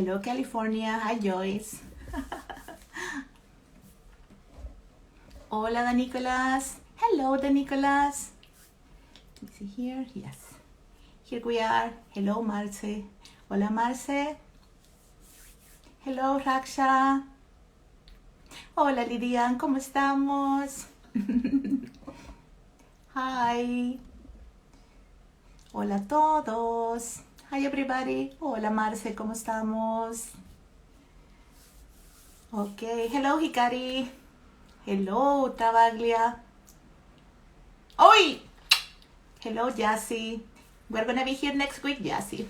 Hello, California. Hi, Joyce. Hola, Danicolas. Hello, Danicolas. Let me see here. Yes. Here we are. Hello, Marce. Hola, Marce. Hello, Raksha. Hola, Lidian. ¿Cómo estamos? Hi. Hola a todos. Hi, everybody. Hola, Marce. ¿Cómo estamos? Ok. Hello, Hikari. Hello, Travaglia. ¡Hoy! Hello, Jassy. We're gonna be here next week, Jassy.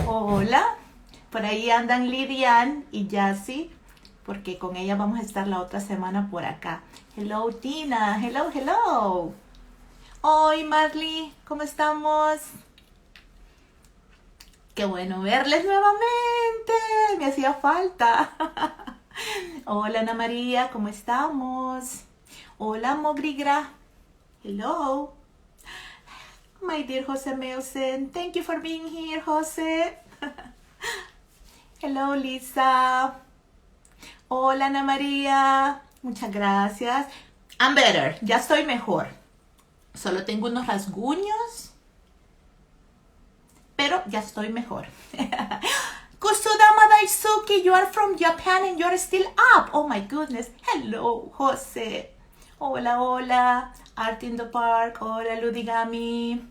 Hola. Por ahí andan Lidian y Jassy, porque con ella vamos a estar la otra semana por acá. Hello, Tina. Hello, hello. Hoy, Marley. ¿Cómo estamos? Qué bueno verles nuevamente. Me hacía falta. Hola, Ana María. ¿Cómo estamos? Hola, Mogrigra. Hello. My dear Jose Melsen. Thank you for being here, Jose. Hello, Lisa. Hola, Ana María. Muchas gracias. I'm better. Ya estoy mejor. Solo tengo unos rasguños, pero ya estoy mejor. Kusudama Daisuke, you are from Japan and you're still up. Oh my goodness. Hello, Jose. Hola, hola. Art in the Park. Hola, Ludigami.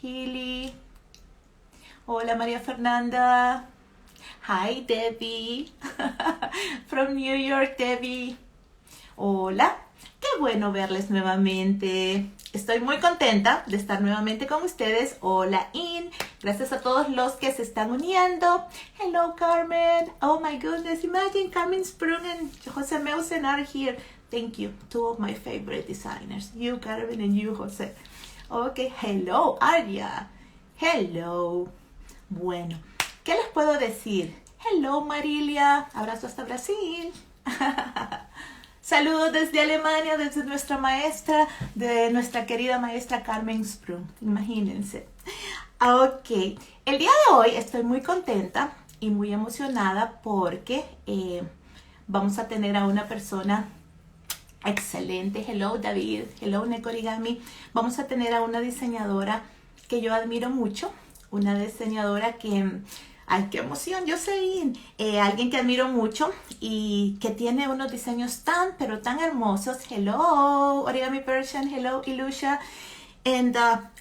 Healy. Hola, María Fernanda. Hi, Debbie. From New York, Debbie. Hola. Qué bueno verles nuevamente. Estoy muy contenta de estar nuevamente con ustedes. Hola, In. Gracias a todos los que se están uniendo. Hello, Carmen. Oh my goodness. Imagine Carmen Sprung and Jose Meusen are here. Thank you. Two of my favorite designers. You, Carmen, and you, Jose. Okay. Hello, Aria. Hello. Bueno, ¿qué les puedo decir? Hello, Marilia. Abrazo hasta Brasil. Saludos desde Alemania, desde nuestra maestra, de nuestra querida maestra Carmen Sprung. Imagínense. Ok, el día de hoy estoy muy contenta y muy emocionada porque vamos a tener a una persona excelente. Hello, David. Hello, Origami. Vamos a tener a una diseñadora que yo admiro mucho. Una diseñadora que... ¡Ay, qué emoción! Yo soy alguien que admiro mucho y que tiene unos diseños tan, pero tan hermosos. Hello, Origami Persian. Hello, Ilusha. And,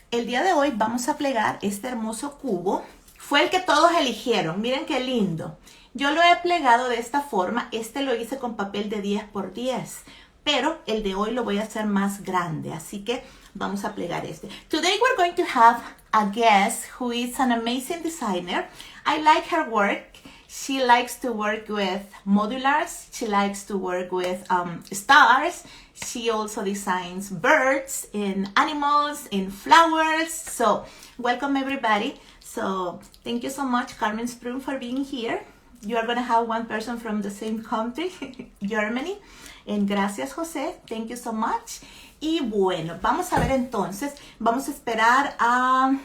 el día de hoy vamos a plegar este hermoso cubo. Fue el que todos eligieron. Miren qué lindo. Yo lo he plegado de esta forma. Este lo hice con papel de 10 por 10. Pero el de hoy lo voy a hacer más grande. Así que vamos a plegar este. Today we're going to have a guest who is an amazing designer. I like her work. She likes to work with modulars. She likes to work with stars. She also designs birds and animals and flowers. So welcome everybody. So thank you so much, Carmen Sprung, for being here. You are going to have one person from the same country, Germany. And gracias, José. Thank you so much. Y bueno, vamos a ver entonces. Vamos a esperar a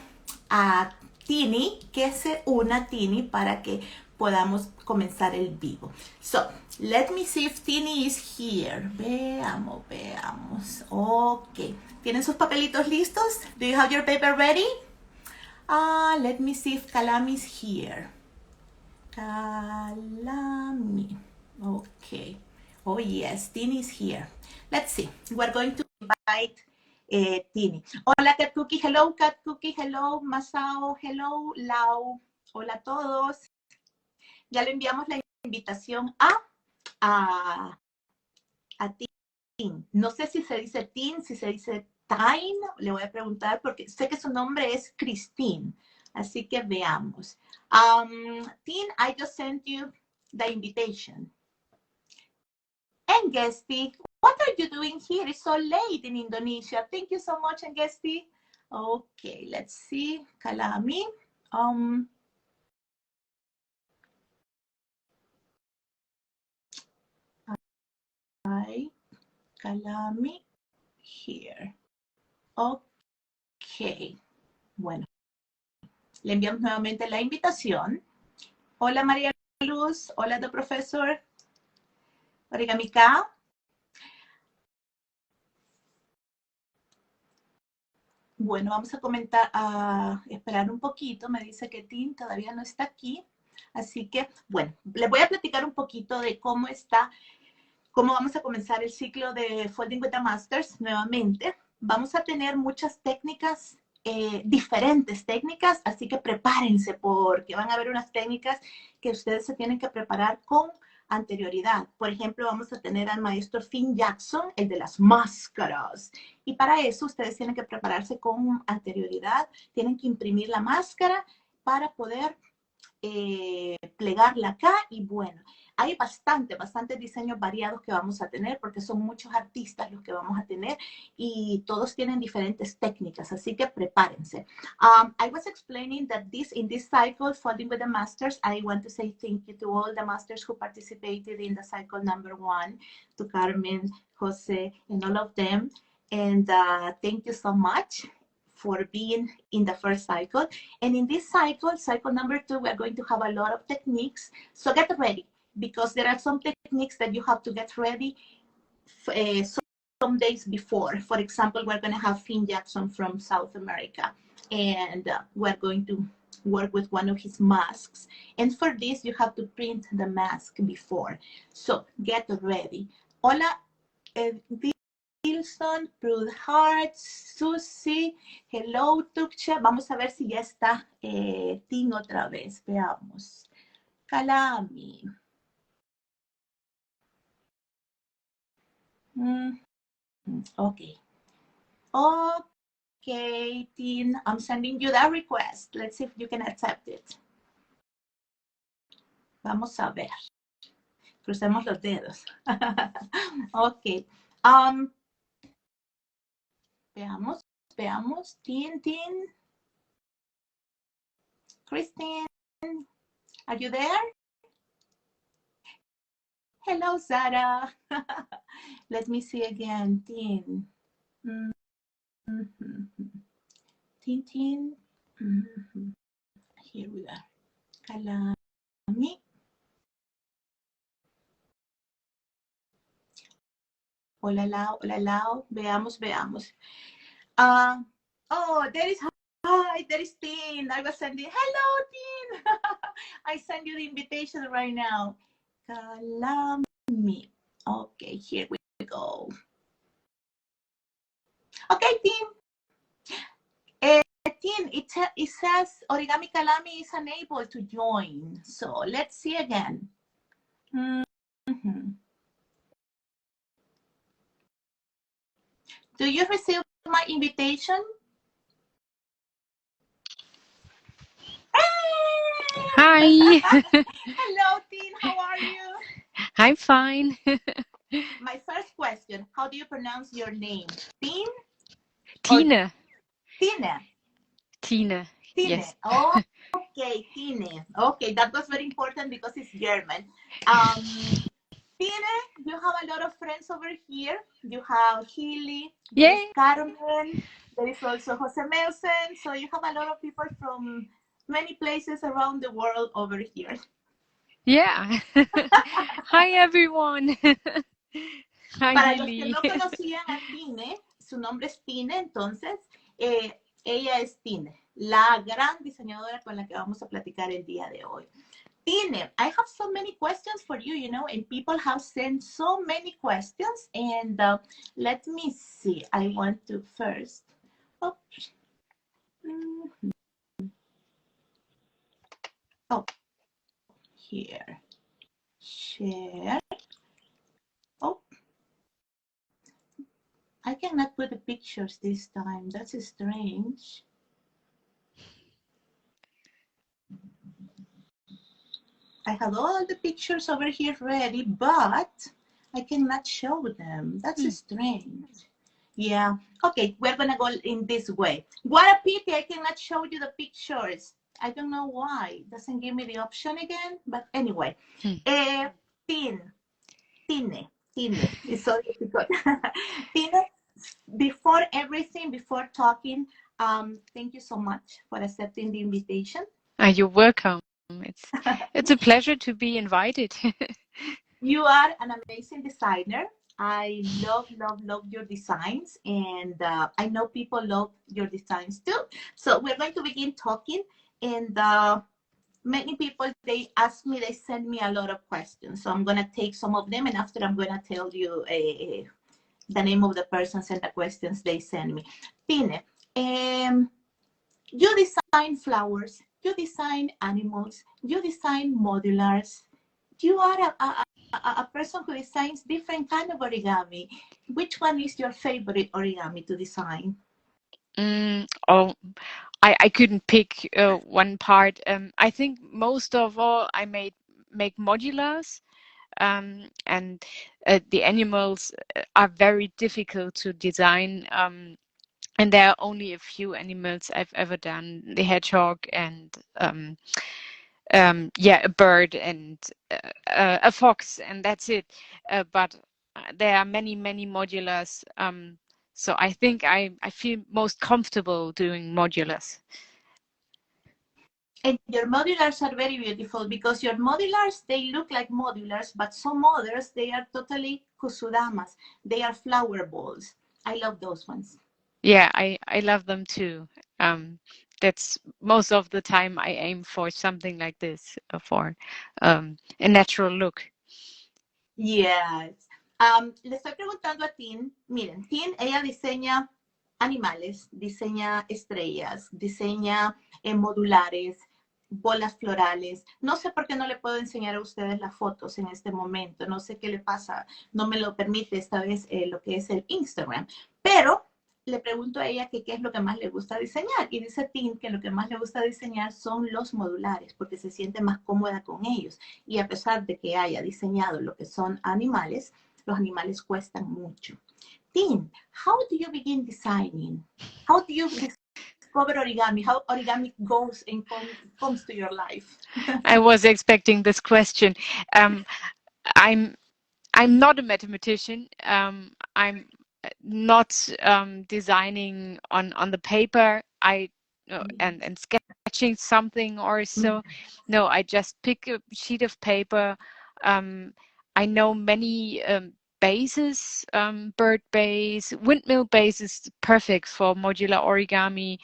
Tine, que se una Tine para que podamos comenzar el vivo. So, let me see if Tine is here. Veamos, veamos. Ok. ¿Tienen sus papelitos listos? Do you have your paper ready? Let me see if Kalami is here. Kalami. Okay. Oh yes, Tine is here. Let's see. We're going to invite Tine. Hola, Cat Cookie. Hello, Cat Cookie. Hello, Masao. Hello, Lau. Hola a todos. Ya le enviamos la invitación a Tine. No sé si se dice Tine, si se dice Tine. Le voy a preguntar porque sé que su nombre es Christine. Así que veamos. Tine, I just sent you the invitation. And Guesty, what are you doing here? It's so late in Indonesia. Thank you so much, and Guesty. Okay, let's see. Kalami. Hi, Kalami here. Okay. Bueno, Le enviamos nuevamente la invitación. Hola María Luz, hola the professor. Origami K. Bueno, vamos a comentar, a esperar un poquito. Me dice que Tine todavía no está aquí. Así que, bueno, les voy a platicar un poquito de cómo vamos a comenzar el ciclo de Folding with the Masters nuevamente. Vamos a tener muchas técnicas, diferentes técnicas, así que prepárense porque van a haber unas técnicas que ustedes se tienen que preparar con anterioridad. Por ejemplo, vamos a tener al maestro Finn Jackson, el de las máscaras. Y para eso ustedes tienen que prepararse con anterioridad, tienen que imprimir la máscara para poder plegarla acá y bueno, hay bastantes diseños variados que vamos a tener porque son muchos artistas los que vamos a tener y todos tienen diferentes técnicas, así que prepárense. I was explaining that in this cycle, Folding with the Masters, I want to say thank you to all the masters who participated in the cycle number 1, to Carmen, Jose, and all of them. And thank you so much for being in the first cycle. And in this cycle, cycle number 2, we're going to have a lot of techniques. So get ready, because there are some techniques that you have to get ready some days before. For example, we're going to have Finn Jackson from South America, and we're going to work with one of his masks. And for this, you have to print the mask before. So get ready. Hola, Wilson, Prud Heart, Susie, hello, Tukcha. Vamos a ver si ya está Ting otra vez. Veamos. Kalami. Okay. Okay, Ting, I'm sending you that request. Let's see if you can accept it. Vamos a ver. Crucemos los dedos. Okay. Veamos. Tin. Christine, are you there? Hello, Zara. Let me see again. Tin. Tin. Here we are. Kalami. Hola, Lau. Veamos. Oh, there is Tin. I was sending, hello, Tin. I send you the invitation right now. Kalami. Okay, here we go. Okay, Tin. Tin, it says Origami Kalami is unable to join. So let's see again. Do you receive my invitation? Hi. Hello, Tin. How are you? I'm fine. My first question, how do you pronounce your name? Tin? Tine. Tine. Tine. Yes. Oh, okay, Tine. Okay, that was very important because it's German. Tine, you have a lot of friends over here. You have Healy, there is Carmen, there is also Jose Melsen. So you have a lot of people from many places around the world over here. Yeah. Hi, everyone. Hi, Para los que Lily. no conocían a Tine, su nombre es Tine, entonces ella es Tine, la gran diseñadora con la que vamos a platicar el día de hoy. Tine, I have so many questions for you, you know, and people have sent so many questions. And let me see. I want to first. Oh, here. Share. Oh, I cannot put the pictures this time. That's strange. I have all the pictures over here ready, but I cannot show them. That's strange. Yeah. Okay, we're going to go in this way. What a pity I cannot show you the pictures. I don't know why. It doesn't give me the option again. But anyway. Tine. It's so difficult. Tine, before everything, before talking, Thank you so much for accepting the invitation. You're welcome. It's a pleasure to be invited. You are an amazing designer. I love, love, love your designs, and I know people love your designs too. So we're going to begin talking, and many people they ask me, they send me a lot of questions. So I'm gonna take some of them, and after I'm gonna tell you the name of the persons and the questions they send me. Tine, you design flowers, you design animals, you design modulars. You are a person who designs different kind of origami. Which one is your favorite origami to design? Oh, I couldn't pick one part. I think most of all I make modulars, and the animals are very difficult to design. And there are only a few animals I've ever done: the hedgehog and yeah, a bird and a fox, and that's it. But there are many, many modulars. So I think I feel most comfortable doing modulars. And your modulars are very beautiful because your modulars, they look like modulars, but some others, they are totally kusudamas. They are flower balls. I love those ones. Yeah, I love them too. That's most of the time I aim for something like this, for a natural look. Yes. Le estoy preguntando a Tin, miren, Tin, ella diseña animales, diseña estrellas, diseña modulares, bolas florales. No sé por qué no le puedo enseñar a ustedes las fotos en este momento, no sé qué le pasa, no me lo permite esta vez lo que es el Instagram, pero le pregunto a ella que qué es lo que más le gusta diseñar y dice Tim que lo que más le gusta diseñar son los modulares porque se siente más cómoda con ellos y a pesar de que haya diseñado lo que son animales, los animales cuestan mucho. Tim, how do you begin designing? How do you discover origami? How origami goes and comes to your life? I was expecting this question. I'm I'm not a mathematician. I'm not designing on the paper. And sketching something or so. No, I just pick a sheet of paper. Um, I know many bases, bird base, windmill base is perfect for modular origami,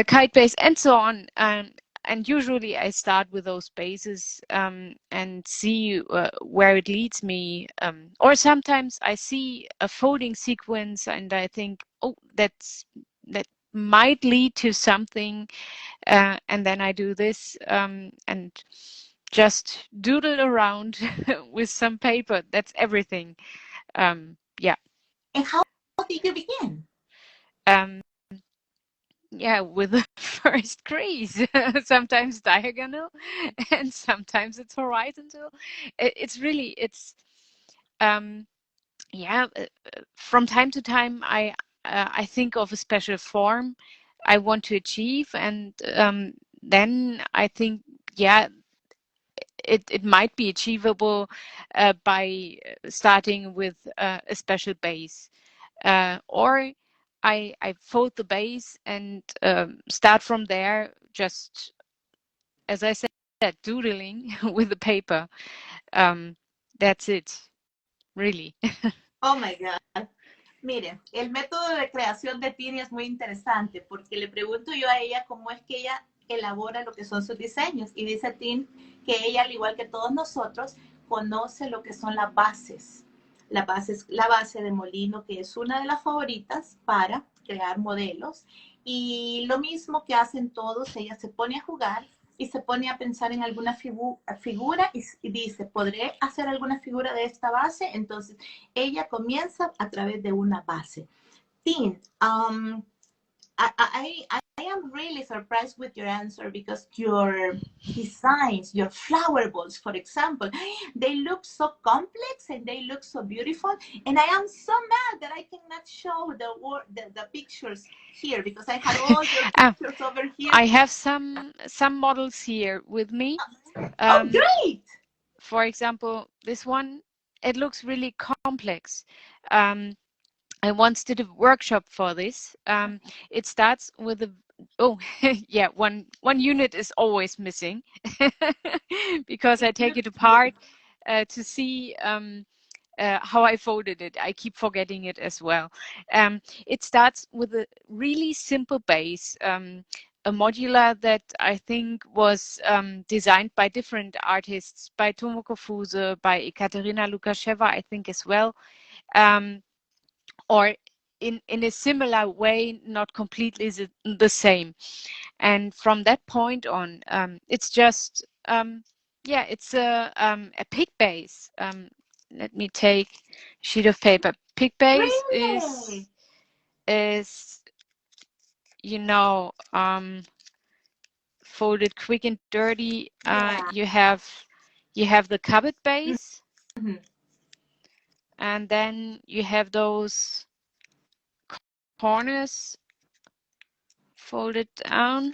kite base, and so on. And usually I start with those bases, and see where it leads me. Or sometimes I see a folding sequence and I think, oh, that might lead to something, and then I do this, and just doodle around with some paper. That's everything. Yeah. And how did you begin? Um, yeah, with the first crease, sometimes diagonal, and sometimes it's horizontal. It's really, um, yeah. From time to time, I think of a special form I want to achieve, and then I think, yeah, it might be achievable by starting with a special base, or I fold the base and start from there, just as I said, doodling with the paper. Um, that's it, really. Oh my God. Mire, el método de creación de Tini es muy interesante porque le pregunto yo a ella cómo es que ella elabora lo que son sus diseños y dice Tin que ella, al igual que todos nosotros, conoce lo que son las bases. La base de molino, que es una de las favoritas para crear modelos. Y lo mismo que hacen todos, ella se pone a jugar y se pone a pensar en alguna figura y dice, ¿podré hacer alguna figura de esta base? Entonces, ella comienza a través de una base. Tin, I am really surprised with your answer because your designs, your flower balls, for example, they look so complex and they look so beautiful. And I am so mad that I cannot show the pictures here because I had all your Ah, pictures over here. I have some models here with me. Oh, Um, great! for example, this one, it looks really complex. Um, I once did a workshop for this. It starts with a yeah, one unit is always missing because I take it apart to see how I folded it. I keep forgetting it as well. It starts with a really simple base, a modular that I think was designed by different artists, by Tomoko Fuse, by Ekaterina Lukasheva, I think as well, or in a similar way, not completely the same. And from that point on, it's just yeah, it's a pig base. Let me take a sheet of paper. Pig base Really? is you know folded quick and dirty. Yeah. You have the cupboard base, Mm-hmm. and then you have those corners folded down.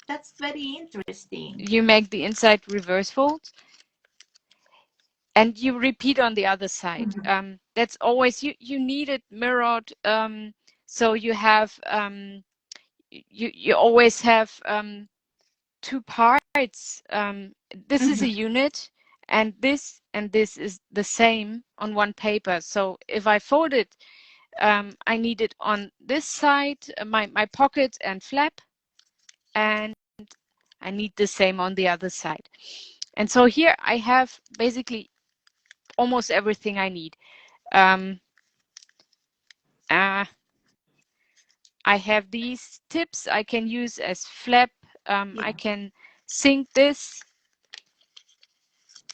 That's very interesting. You make the inside reverse folds, and you repeat on the other side. Mm-hmm. That's always you need it mirrored, so you have you always have two parts. This is a Mm-hmm. unit, and this is the same on one paper. So if I fold it, I need it on this side, my pocket and flap, and I need the same on the other side. And so here I have basically almost everything I need. Um, uh, I have these tips I can use as flap. Yeah. I can sink this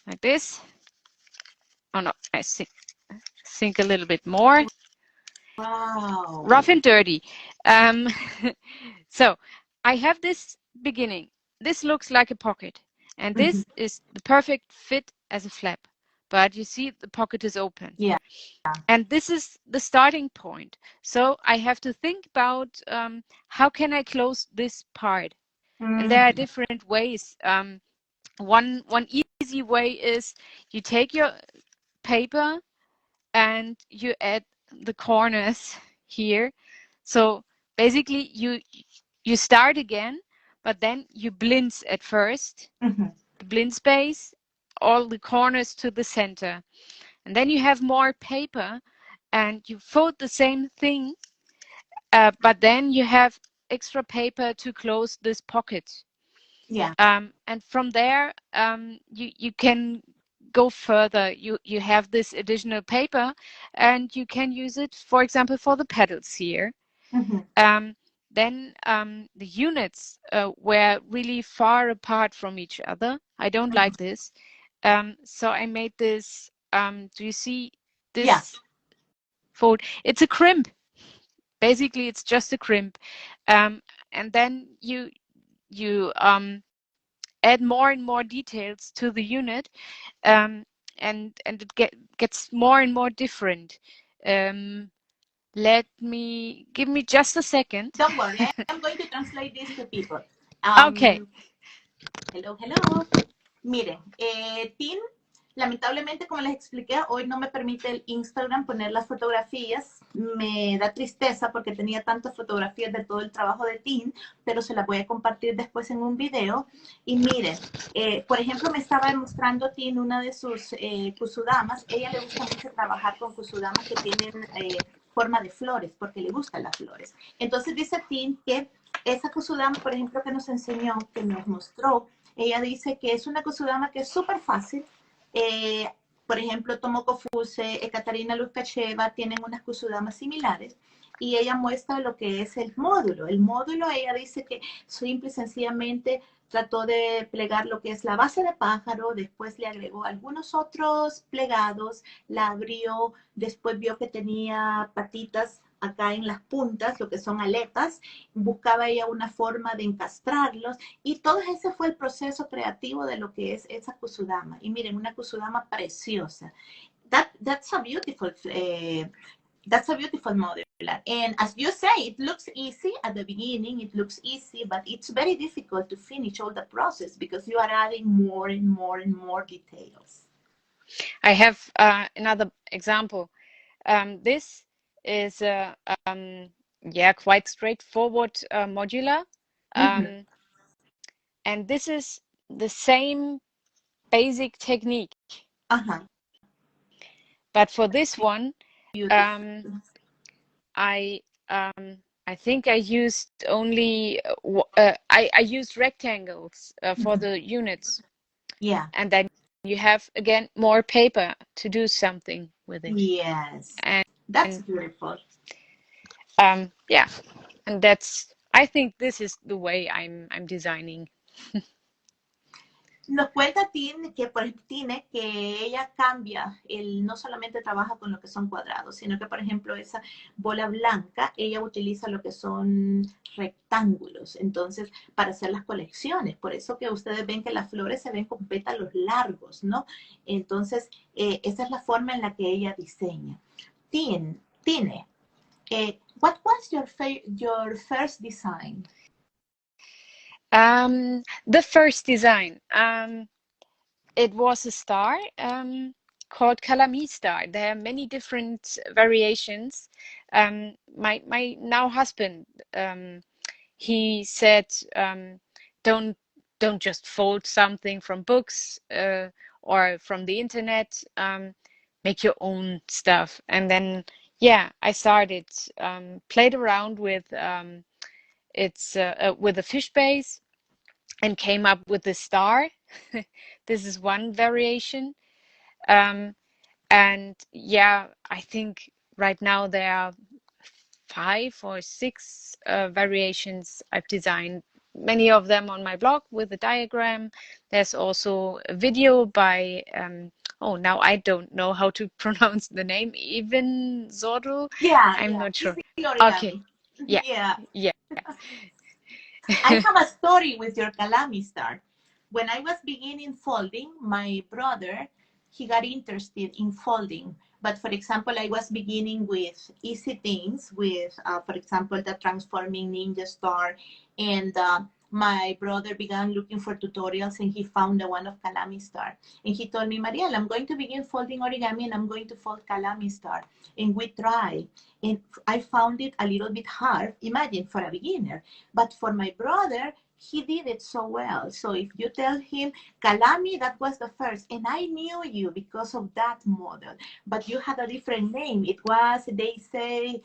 like this. Oh no, I sink a little bit more. Wow. Rough and dirty. Um, so I have this beginning. This looks like a pocket, and Mm-hmm. this is the perfect fit as a flap. But you see, the pocket is open. Yeah. And this is the starting point. So I have to think about how can I close this part? And there are Mm-hmm. different ways. One easy way is you take your paper and you add the corners here. So basically you start again, but then you blinz at first, Mm-hmm. the blinz base, all the corners to the center. And then you have more paper and you fold the same thing, but then you have extra paper to close this pocket. Yeah. And from there, you can go further. You have this additional paper, and you can use it, for example, for the pedals here. Mm-hmm. Then the units were really far apart from each other. I don't Mm-hmm. like this. So I made this. Do you see Yeah. this fold? It's a crimp. Basically, it's just a crimp. And then you add more and more details to the unit, um, and it gets more and more different. Give me just a second. Don't worry. I'm going to translate this to people. Okay. Hello, hello. Miren, Tine, lamentablemente, como les expliqué, hoy no me permite el Instagram poner las fotografías. Me da tristeza porque tenía tantas fotografías de todo el trabajo de Tine, pero se las voy a compartir después en un video. Y miren, por ejemplo, me estaba mostrando Tine una de sus kusudamas. Ella le gusta mucho trabajar con kusudamas que tienen forma de flores, porque le gustan las flores. Entonces dice Tine que esa kusudama, por ejemplo, que nos enseñó, que nos mostró, ella dice que es una kusudama que es súper fácil. Por ejemplo, Tomoko Fuse, Ekaterina Lukasheva tienen unas kusudamas similares y ella muestra lo que es el módulo. El módulo, ella dice que simple y sencillamente trató de plegar lo que es la base de pájaro, después le agregó algunos otros plegados, la abrió, después vio que tenía patitas acá en las puntas, lo que son aletas, buscaba ella una forma de encastrarlos y todo ese fue el proceso creativo de lo que es esa kusudama. Y miren, una kusudama preciosa. That's a beautiful model. And as you say, it looks easy at the beginning, it looks easy, but it's very difficult to finish all the process because you are adding more and more and more details. I have another example. This is a yeah, quite straightforward modular. Um, and this is the same basic technique. Uh-huh. But for this one, um, Beautiful. I I think I used only I used rectangles for Mhm. the units, Yeah. and then you have again more paper to do something with it. Yes. And That's beautiful. yeah, and that's I think this is the way I'm designing. Nos cuenta Tine que, por ejemplo, Tine, que ella cambia, no solamente trabaja con lo que son cuadrados, sino que, por ejemplo, esa bola blanca, ella utiliza lo que son rectángulos, entonces, para hacer las colecciones. Por eso que ustedes ven que las flores se ven con pétalos largos, ¿no? Entonces, esa es la forma en la que ella diseña. Tine, what was your first design? The first design, it was a star called Calamie star. There are many different variations. My now husband, he said, don't don't just fold something from books or from the internet. Make your own stuff. And then yeah, I started played around with with a fish base and came up with the star. This is one variation. Um, and yeah, I think right now there are 5 or 6 variations I've designed. Many of them on my blog with a diagram. There's also a video by, oh, now I don't know how to pronounce the name, Even Zordel. Yeah, I'm yeah, not sure. easy Okay, origami. yeah, Yeah. yeah. I have a story with your Kalami star. When I was beginning folding, my brother, he got interested in folding. But for example, I was beginning with easy things, with, for example, the transforming ninja star. And my brother began looking for tutorials and he found the one of Kalami star. And he told me, Mariel, I'm going to begin folding origami and I'm going to fold Kalami star. And we tried. And I found it a little bit hard, imagine, for a beginner. But for my brother, he did it so well. So if you tell him, Kalami, that was the first, and I knew you because of that model, but you had a different name. It was, they say,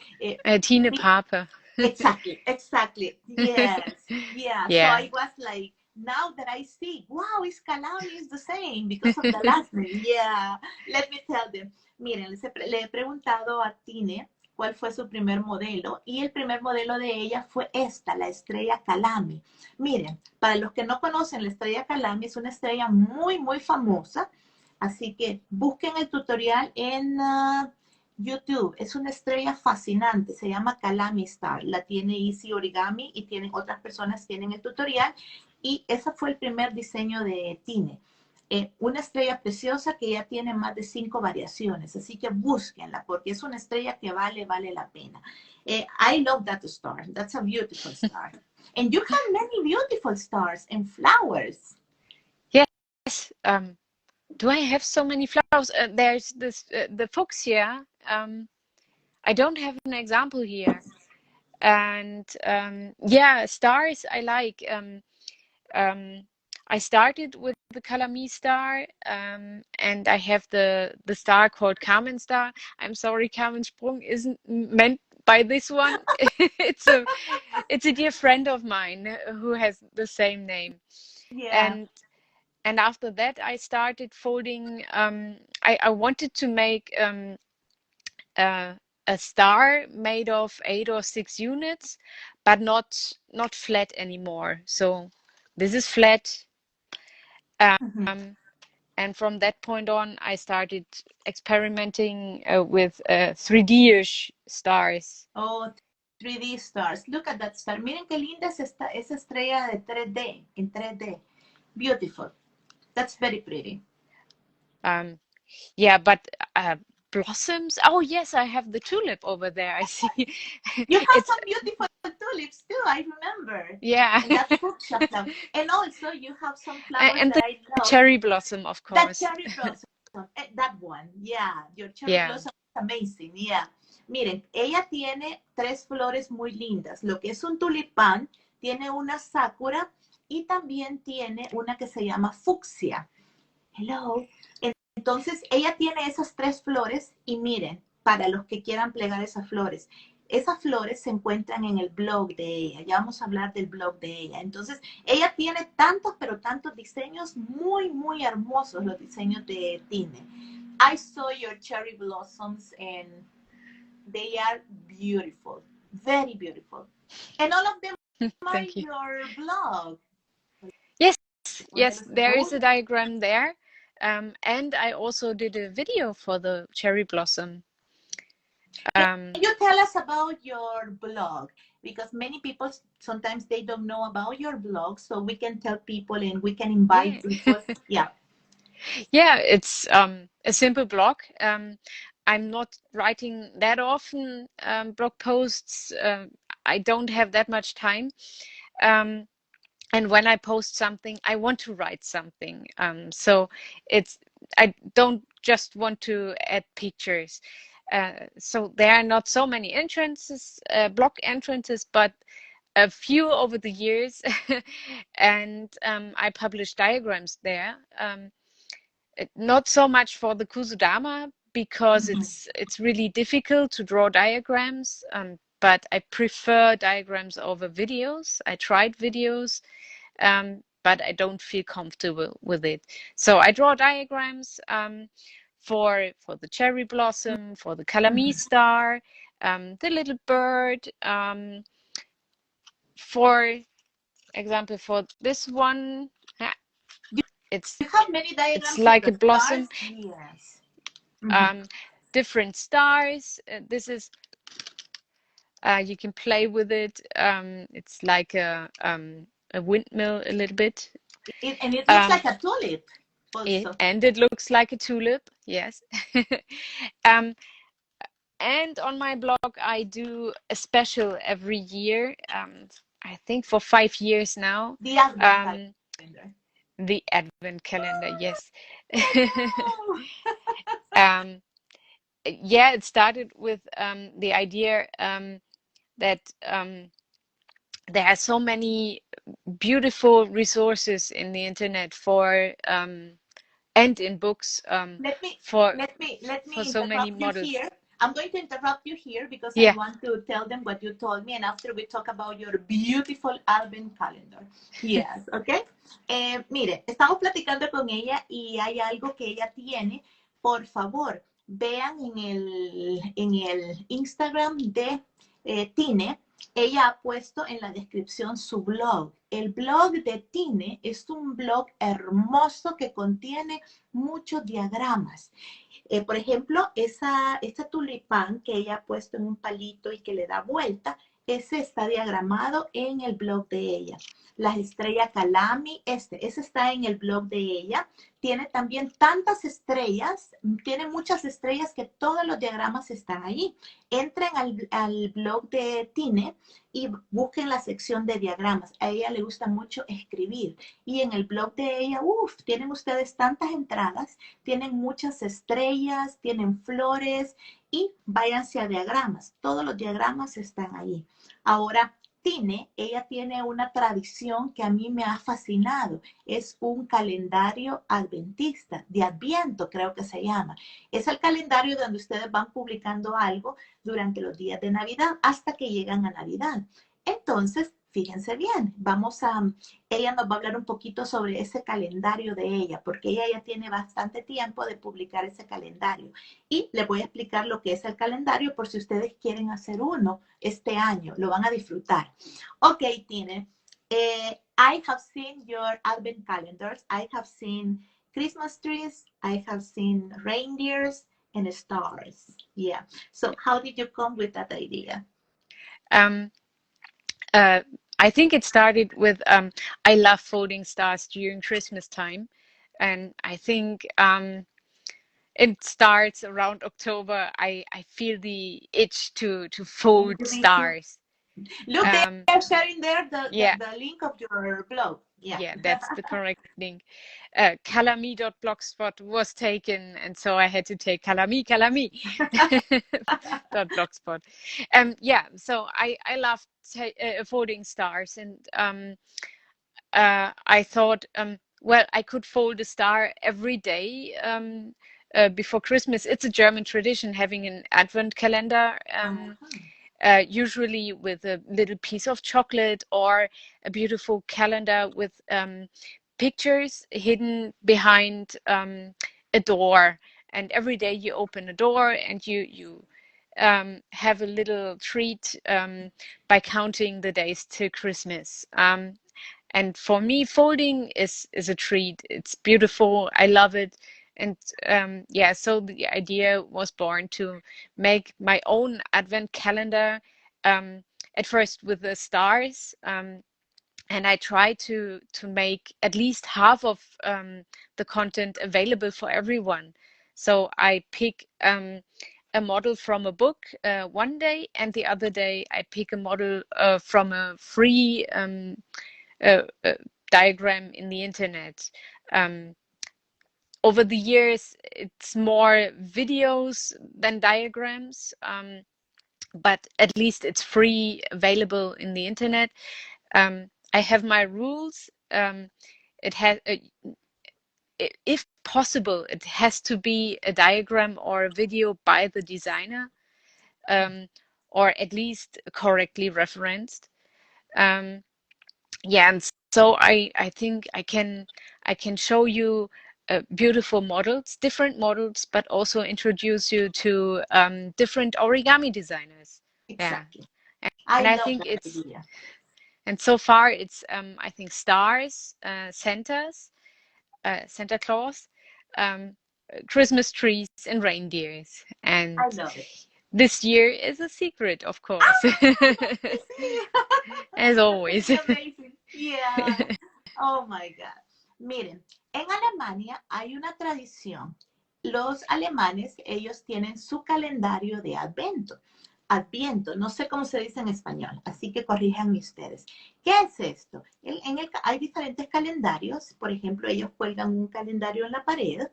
Tine Pape. exactly, exactly. Yes, yeah. So Yeah. I was like, now that I see, wow, it's Kalami is the same because of the last name. Yeah, let me tell them. Miren, le he preguntado a Tine cuál fue su primer modelo y el primer modelo de ella fue esta, la estrella Calami. Miren, para los que no conocen la estrella Calami, es una estrella muy, muy famosa, así que busquen el tutorial en YouTube. Es una estrella fascinante, se llama Calami Star, la tiene Easy Origami y tienen otras personas tienen el tutorial y ese fue el primer diseño de Tine. Una estrella preciosa que ya tiene más de 5 variaciones, así que búsquenla porque es una estrella que vale la pena. I love that star. That's a beautiful star. And you have many beautiful stars and flowers. Yes. Do I have so many flowers? There's this the fuchsia. I don't have an example here. And yeah, stars I like. Um, I started with the Calamie star, and I have the star called Carmen star. I'm sorry, Carmen Sprung isn't meant by this one. It's a it's a dear friend of mine who has the same name. Yeah. And after that, I started folding. I wanted to make uh, a star made of 8 or 6 units, but not flat anymore. So this is flat. Mhm. And from that point on, I started experimenting with 3D-ish stars. Oh, 3D stars. Look at that star. Miren qué linda es esa estrella de 3D, en 3D. Beautiful. That's very pretty. Um, yeah, but blossoms. Oh yes, I have the tulip over there. I see. You have It's some beautiful tulips too, I remember. yeah, And that fuchsia flower. And also you have some flowers and that the I love. cherry blossom, of That course. cherry blossom. That one. Yeah, your cherry Yeah. blossom amazing, yeah. Miren, ella tiene tres flores muy lindas. Lo que es un tulipán, tiene una sakura y también tiene una que se llama fucsia. Hello. Entonces, ella tiene esas tres flores y miren, para los que quieran plegar esas flores se encuentran en el blog de ella. Ya vamos a hablar del blog de ella. Entonces, ella tiene tantos, pero tantos diseños muy, muy hermosos, los diseños de Tine. I saw your cherry blossoms and they are beautiful, very beautiful. And all of them are Thank in you. your blog. Yes, yes, Póntelos en there is hold. a diagram there. And I also did a video for the cherry blossom. Can you tell us about your blog? Because many people sometimes they don't know about your blog, so we can tell people and we can invite Yeah. people. Yeah. Yeah, it's a simple blog. I'm not writing that often blog posts. I don't have that much time. Um, and when I post something, I want to write something. So it's I don't just want to add pictures. So there are not so many entrances, blog entrances, but a few over the years, and I publish diagrams there. Not so much for the Kusudama because Mhm. it's really difficult to draw diagrams, but I prefer diagrams over videos. I tried videos, but I don't feel comfortable with it. So I draw diagrams for the cherry blossom, for the calamine star, the little bird. For example, for this one, it's You have many it's diagrams of like a the stars? blossom. Yes. Mhm. Um, different stars. This is you can play with it. It's like a windmill a little bit. And it looks Um, like a tulip also. and it looks like a tulip, yes. um, and on my blog, I do a special every year. I think for 5 years now. The Advent Um, calendar. the Advent calendar, yes. Oh, um, yeah, it started with the idea that there are so many beautiful resources in the internet for and in books let me for let me so many interrupt you models. here. I'm going to interrupt you here because I Yeah. want to tell them what you told me, and after we talk about your beautiful Advent calendar. Yes, okay. Mire, estamos platicando con ella y hay algo que ella tiene. Por favor, vean en el Instagram de Tine. Ella ha puesto en la descripción su blog. El blog de Tine es un blog hermoso que contiene muchos diagramas. Por ejemplo, este tulipán que ella ha puesto en un palito y que le da vuelta, ese está diagramado en el blog de ella. Las estrellas Calami, ese está en el blog de ella. Tiene también tantas estrellas, tiene muchas estrellas que todos los diagramas están allí. Entren al blog de Tine y busquen la sección de diagramas. A ella le gusta mucho escribir. Y en el blog de ella, tienen ustedes tantas entradas, tienen muchas estrellas, tienen flores y váyanse a diagramas. Todos los diagramas están ahí. Ahora, Tine, ella tiene una tradición que a mí me ha fascinado. Es un calendario adventista, de Adviento creo que se llama. Es el calendario donde ustedes van publicando algo durante los días de Navidad hasta que llegan a Navidad. Entonces, fíjense bien, ella nos va a hablar un poquito sobre ese calendario de ella, porque ella ya tiene bastante tiempo de publicar ese calendario. Y le voy a explicar lo que es el calendario por si ustedes quieren hacer uno este año, lo van a disfrutar. Ok, Tine, I have seen your advent calendars. I have seen Christmas trees. I have seen reindeers and stars. Yeah. So how did you come with that idea? Um, uh, I think it started with I love folding stars during Christmas time, and I think it starts around October. I feel the itch to fold Me too. stars. Look, they're sharing there Yeah, the link of your blog. Yeah. yeah, that's the correct link. Kalami.blogspot was taken, and so I had to take Kalami dot blogspot. Yeah, so I love folding stars, and I thought, well, I could fold a star every day before Christmas. It's a German tradition having an advent calendar. Usually with a little piece of chocolate or a beautiful calendar with pictures hidden behind a door. And every day you open a door and you have a little treat by counting the days till Christmas. And for me, folding is a treat. It's beautiful. I love it. And yeah, so the idea was born to make my own advent calendar, at first with the stars. And I try to make at least half of the content available for everyone. So I pick a model from a book one day, and the other day I pick a model from a free diagram in the internet. Um, Over the years, it's more videos than diagrams, but at least it's free, available in the internet. I have my rules. It has, if possible, it has to be a diagram or a video by the designer, or at least correctly referenced. Um, yeah, and so I think I can show you beautiful models, different models, but also introduce you to different origami designers. Yeah, Exactly. and, I and I love think that it's idea. and so far it's I think stars, Santas, Santa Claus, um, Christmas trees, and reindeers. And I love it. this year is a secret, of course, I see. as That's gonna always. be amazing. Yeah. Oh my God. Miren, en Alemania hay una tradición. Los alemanes, ellos tienen su calendario de Adviento. Adviento, no sé cómo se dice en español, así que corríjanme ustedes. ¿Qué es esto? Hay diferentes calendarios, por ejemplo, ellos cuelgan un calendario en la pared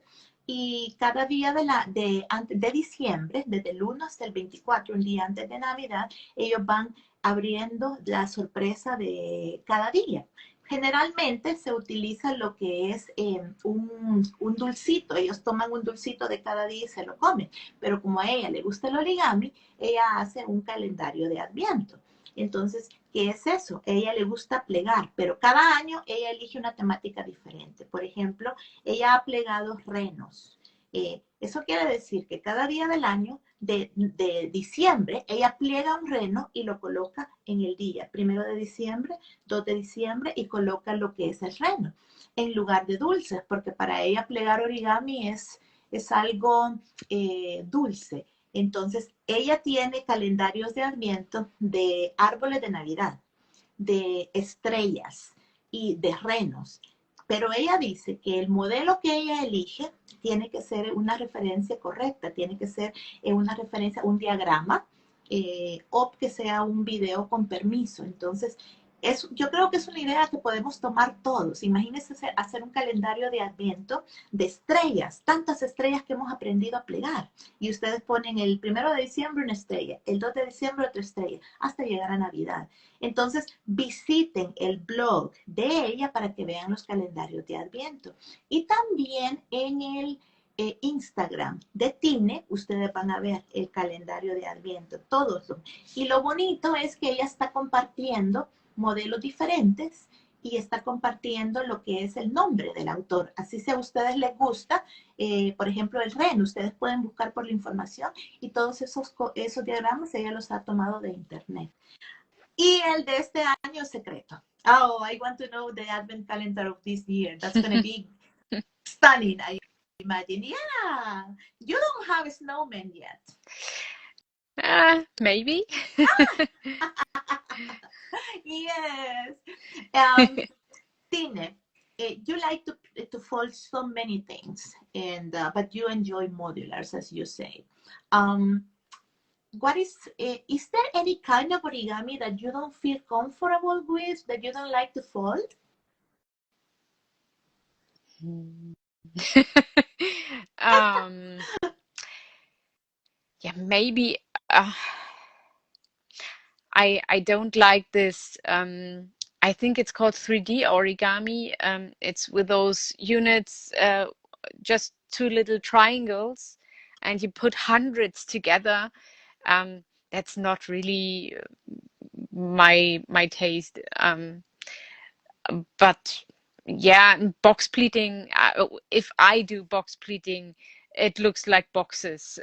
y cada día de diciembre, desde el 1 hasta el 24, un día antes de Navidad, ellos van abriendo la sorpresa de cada día. Generalmente se utiliza lo que es un dulcito. Ellos toman un dulcito de cada día y se lo comen. Pero como a ella le gusta el origami, ella hace un calendario de Adviento. Entonces, ¿qué es eso? A ella le gusta plegar, pero cada año ella elige una temática diferente. Por ejemplo, ella ha plegado renos. Eso quiere decir que cada día del año de diciembre, ella pliega un reno y lo coloca en el día, 1 de diciembre, 2 de diciembre, y coloca lo que es el reno, en lugar de dulces, porque para ella plegar origami es algo dulce. Entonces, ella tiene calendarios de Adviento de árboles de Navidad, de estrellas y de renos. Pero ella dice que el modelo que ella elige tiene que ser una referencia correcta, tiene que ser una referencia, un diagrama, o que sea un video con permiso. Entonces, yo creo que es una idea que podemos tomar todos. Imagínense hacer un calendario de Adviento de estrellas, tantas estrellas que hemos aprendido a plegar. Y ustedes ponen el 1 de diciembre una estrella, el 2 de diciembre otra estrella, hasta llegar a Navidad. Entonces, visiten el blog de ella para que vean los calendarios de Adviento. Y también en el Instagram de Tine, ustedes van a ver el calendario de Adviento, todos. Y lo bonito es que ella está compartiendo modelos diferentes y está compartiendo lo que es el nombre del autor. Así si a ustedes les gusta, por ejemplo, el REN, ustedes pueden buscar por la información y todos esos diagramas ella los ha tomado de internet. Y el de este año secreto. Oh, I want to know the advent calendar of this year. That's going to be stunning, I imagine. Yeah, you don't have a snowman yet. Maybe. Yes. Tine, you like to fold so many things, and but you enjoy modulars, as you say. is there any kind of origami that you don't feel comfortable with, that you don't like to fold? um, yeah, maybe uh, I don't like this. I think it's called 3D origami. It's with those units, just two little triangles, and you put hundreds together. That's not really my taste. But yeah, and box pleating. If I do box pleating, it looks like boxes.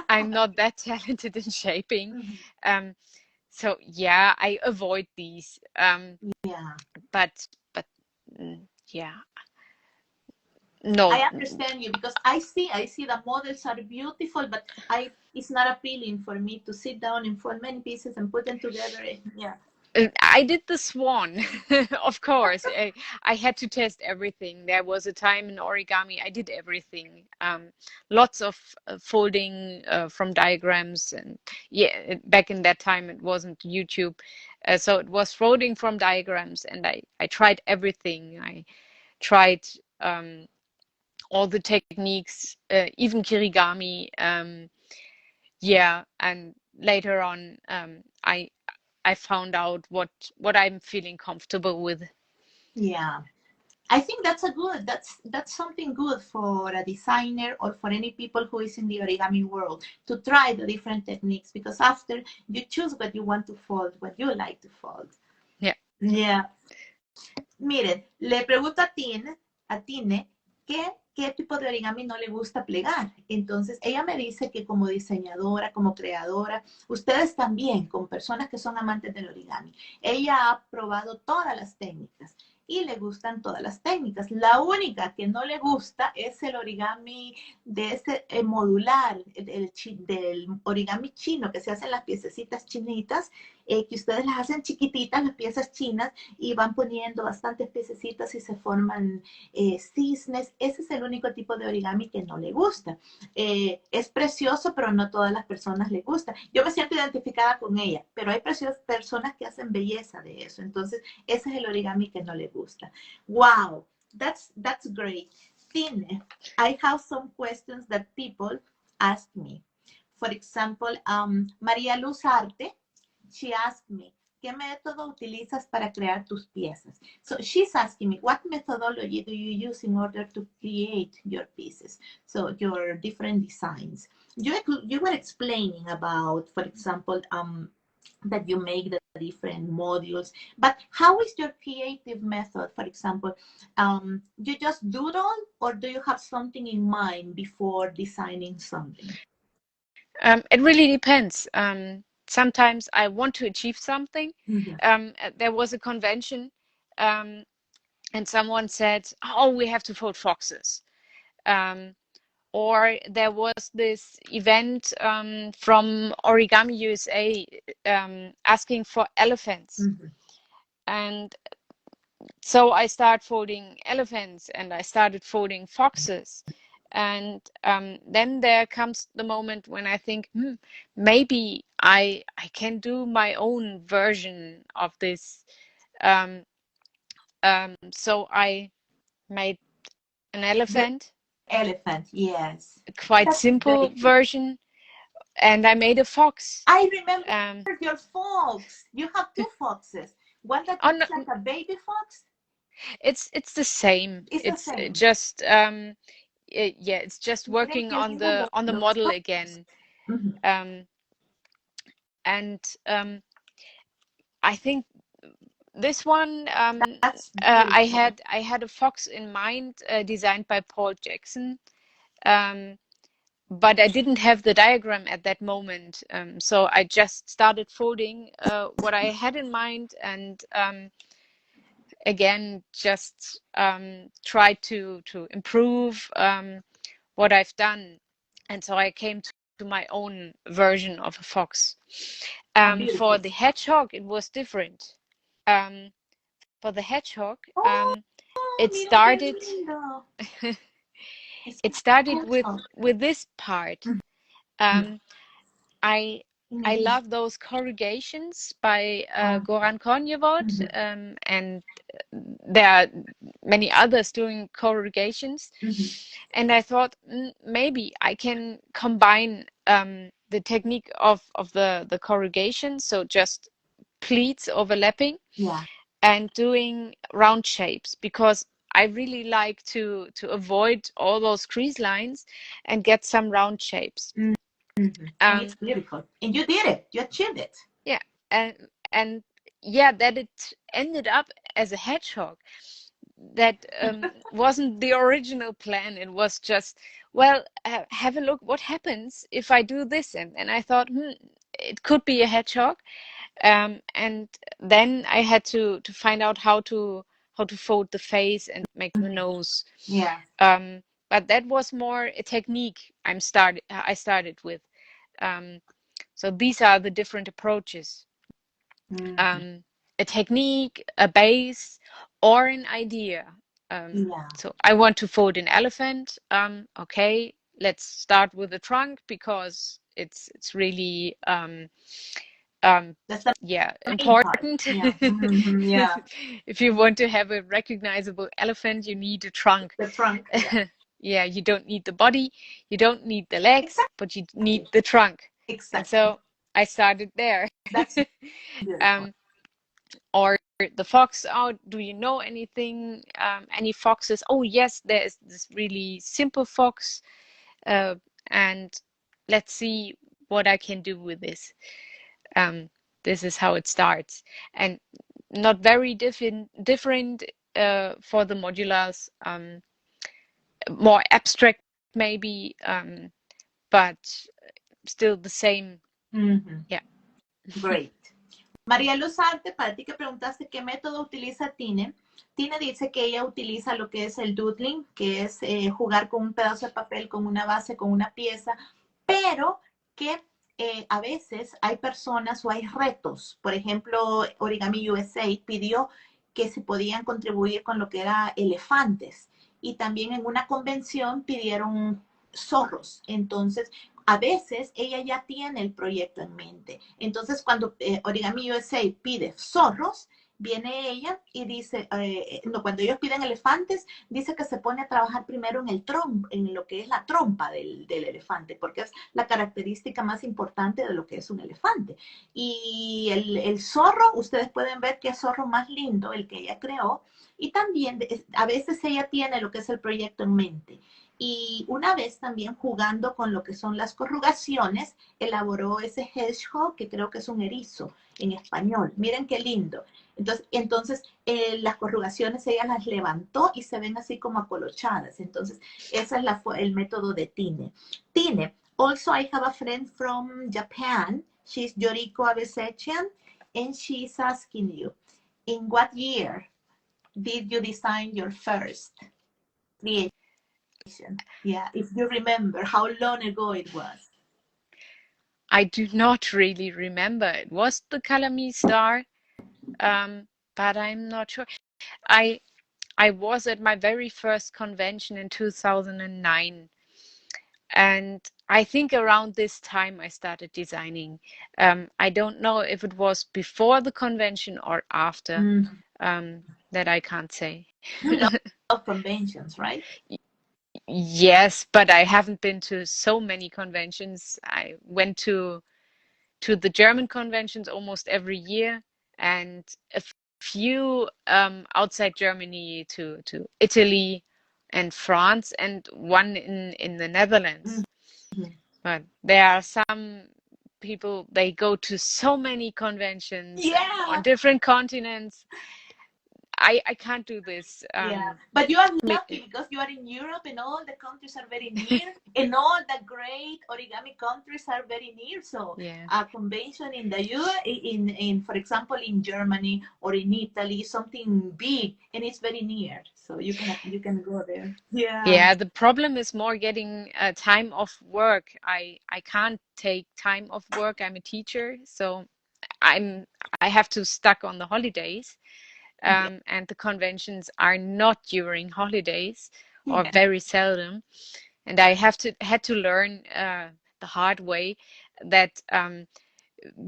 I'm not that talented in shaping. Mhm. Um, so yeah, I avoid these. Yeah, But yeah, no. I understand you because I see the models are beautiful, but it's not appealing for me to sit down and fold many pieces and put them together. Yeah, I did the swan, of course. I had to test everything. There was a time in origami I did everything. Lots of folding from diagrams, and yeah, back in that time it wasn't YouTube, so it was folding from diagrams, and I tried everything. I tried all the techniques, even kirigami. Yeah, and later on, I found out what I'm feeling comfortable with. yeah. I think that's something good for a designer or for any people who is in the origami world to try the different techniques because after you choose what you want to fold, what you like to fold. Yeah. Yeah. Miren, le pregunto a Tine, qué tipo de origami no le gusta plegar. Entonces, ella me dice que como diseñadora, como creadora, ustedes también, con personas que son amantes del origami, ella ha probado todas las técnicas y le gustan todas las técnicas. La única que no le gusta es el origami de ese modular, del origami chino, que se hacen las piececitas chinitas, que ustedes las hacen chiquititas, las piezas chinas, y van poniendo bastantes piececitas y se forman cisnes. Ese es el único tipo de origami que no le gusta. Es precioso, pero no todas las personas le gusta. Yo me siento identificada con ella, pero hay personas que hacen belleza de eso. Entonces, ese es el origami que no le gusta. Wow, that's great. Tine, I have some questions that people ask me. For example, María Luz Arte, she asked me, ¿qué método utilizas para crear tus piezas? So she's asking me, what methodology do you use in order to create your pieces? So your different designs. You were explaining about, for example, that you make the different modules, but how is your creative method? For example, you just doodle or do you have something in mind before designing something? It really depends. Sometimes I want to achieve something. Mhm. There was a convention, um, and someone said, "Oh, we have to fold foxes." Um, or there was this event from Origami USA asking for elephants. Mhm. And so I started folding elephants and I started folding foxes. And then there comes the moment when I think, maybe I can do my own version of this. Um, so I made an The elephant, elephant, yes. a quite That's simple very good. version, and I made a fox. I remember Um, your fox. You have two foxes. One that oh, looks no, like a baby fox. it's the same. It's the It's same. just yeah, it's just Miren working qué lindos on the los model foxes. again. Mhm. Um, and I think this one That's beautiful. I had a fox in mind, designed by Paul Jackson. Um, but I didn't have the diagram at that moment, so I just started folding what I had in mind, and again just tried to improve what I've done, and so I came to my own version of a fox. For Beautiful. the hedgehog, it was different. Um, for the hedgehog, Oh, it miren qué started lindo. Es it un started hedgehog. with this part. Um, I I love those corrugations by Goran Konjevold, and there are many others doing corrugations. And I thought maybe I can combine the technique of the corrugation, so just pleats overlapping, and doing round shapes, because I really like to avoid all those crease lines and get some round shapes. And it's beautiful. And you did it. You achieved it. Yeah, and yeah, that it ended up as a hedgehog. That wasn't the original plan. It was just, well, have a look what happens if I do this, and I thought, it could be a hedgehog. And then I had to find out how to fold the face and make the nose. Yeah. But that was more a technique I started with. So these are the different approaches. A technique, a base, or an idea. So I want to fold an elephant. Okay, let's start with the trunk, because it's really That's the yeah, main part. important. Yeah. Yeah. If you want to have a recognizable elephant, you need a trunk. The trunk. Yeah. Yeah, you don't need the body, you don't need the legs, Exactly. but you need the trunk. Exactly. And so I started there. That's beautiful. Or the fox. Oh, do you know anything? Any foxes? Oh, yes, there is this really simple fox. And let's see what I can do with this. This is how it starts. And not very different for the modulars. More abstract, maybe, but still the same. Yeah. Great. María Luz Arte, para ti que preguntaste qué método utiliza Tine, Tine dice que ella utiliza lo que es el doodling, que es jugar con un pedazo de papel, con una base, con una pieza, pero que a veces hay personas o hay retos. Por ejemplo, Origami USA pidió que se podían contribuir con lo que era elefantes, y también en una convención pidieron zorros. Entonces, a veces ella ya tiene el proyecto en mente. Entonces, cuando Origami USA pide zorros, viene ella y dice, no, cuando ellos piden elefantes, dice que se pone a trabajar primero en lo que es la trompa del elefante, porque es la característica más importante de lo que es un elefante. Y el zorro, ustedes pueden ver que es zorro más lindo, el que ella creó, y también a veces ella tiene lo que es el proyecto en mente. Y una vez también jugando con lo que son las corrugaciones, elaboró ese hedgehog, que creo que es un erizo en español. Miren qué lindo. Entonces las corrugaciones ella las levantó y se ven así como acolochadas. Entonces, ese es el método de Tine. Tine, also I have a friend from Japan. She's Yoriko Abesechian, and she's asking you, in what year did you design your first creation? Yeah, if you remember how long ago it was. I do not really remember. It was the Color Me Star, but I'm not sure. I was at my very first convention in 2009, and I think around this time I started designing. I don't know if it was before the convention or after. That I can't say. You love conventions, right? Yes, but I haven't been to so many conventions. I went to the German conventions almost every year, and a few outside Germany to Italy and France, and one in the Netherlands. But there are some people, they go to so many conventions on different continents. I can't do this. Yeah, but you are lucky because you are in Europe and all the countries are very near, and all the great origami countries are very near. So a convention in the U, in for example in Germany or in Italy, something big, and it's very near, so you can go there. Yeah. Yeah, the problem is more getting time off work. I can't take time off work. I'm a teacher, so I have to stuck on the holidays. And the conventions are not during holidays, or very seldom. And I had to learn the hard way that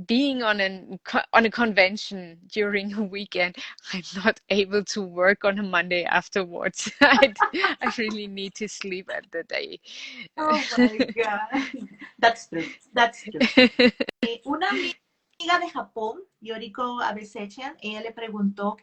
being on a convention during a weekend, I'm not able to work on a Monday afterwards. I really need to sleep at the day. Oh my God. That's true. That's true. Una amiga de Japón, Yoriko Abesechian, ella le preguntó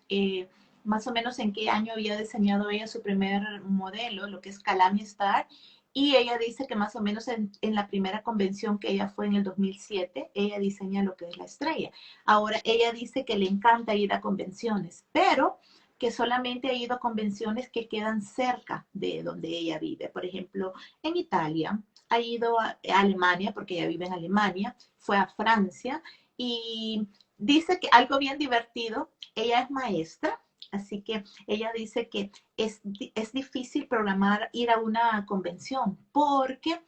más o menos en qué año había diseñado ella su primer modelo, lo que es Calami Star, y ella dice que más o menos en la primera convención que ella fue en el 2007, ella diseña lo que es la estrella. Ahora, ella dice que le encanta ir a convenciones, pero que solamente ha ido a convenciones que quedan cerca de donde ella vive. Por ejemplo, en Italia, ha ido a Alemania, porque ella vive en Alemania, fue a Francia y dice que algo bien divertido, ella es maestra, así que ella dice que es difícil programar ir a una convención porque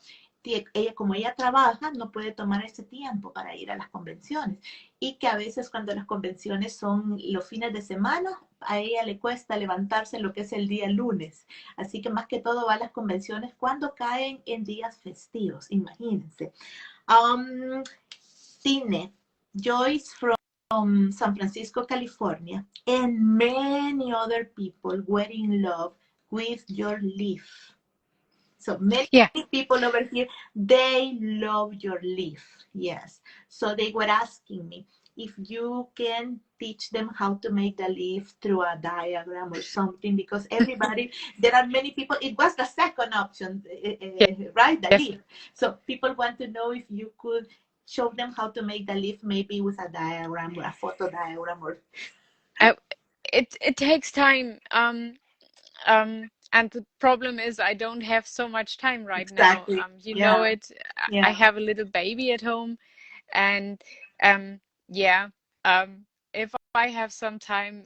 ella, como ella trabaja, no puede tomar ese tiempo para ir a las convenciones y que a veces cuando las convenciones son los fines de semana, a ella le cuesta levantarse en lo que es el día lunes. Así que más que todo va a las convenciones cuando caen en días festivos, imagínense. Tine, Joyce from San Francisco, California, and many other people were in love with your leaf. So many Yeah. people over here, they love your leaf. Yes. So they were asking me if you can teach them how to make the leaf through a diagram or something, because everybody, there are many people, it was the second option, right? The Yes. leaf. So people want to know if you could show them how to make the leaf, maybe with a diagram or a photo diagram or It takes time. And the problem is I don't have so much time right now. exactly. You know Yeah. it. I Yeah. have a little baby at home, and yeah, if I have some time,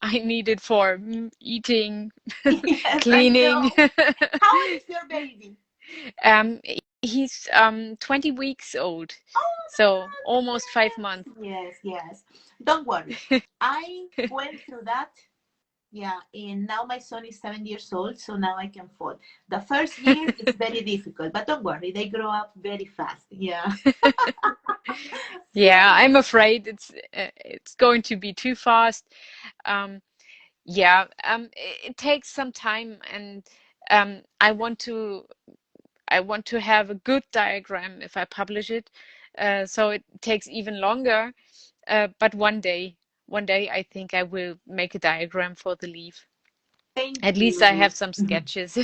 I need it for eating, Yes, I cleaning. know. How old is your baby? um, he's 20 weeks old, Oh so my almost 5 months. goodness. Yes, yes. Don't worry. I went through that. Yeah, and now my son is 7 years old, so now I can fall. The first year it's very difficult, but don't worry, they grow up very fast. Yeah. Yeah, I'm afraid it's going to be too fast. Um, yeah, it takes some time, and I want to have a good diagram if I publish it. So it takes even longer. But one day I think I will make a diagram for the leaf. Thank At least I you. have some sketches.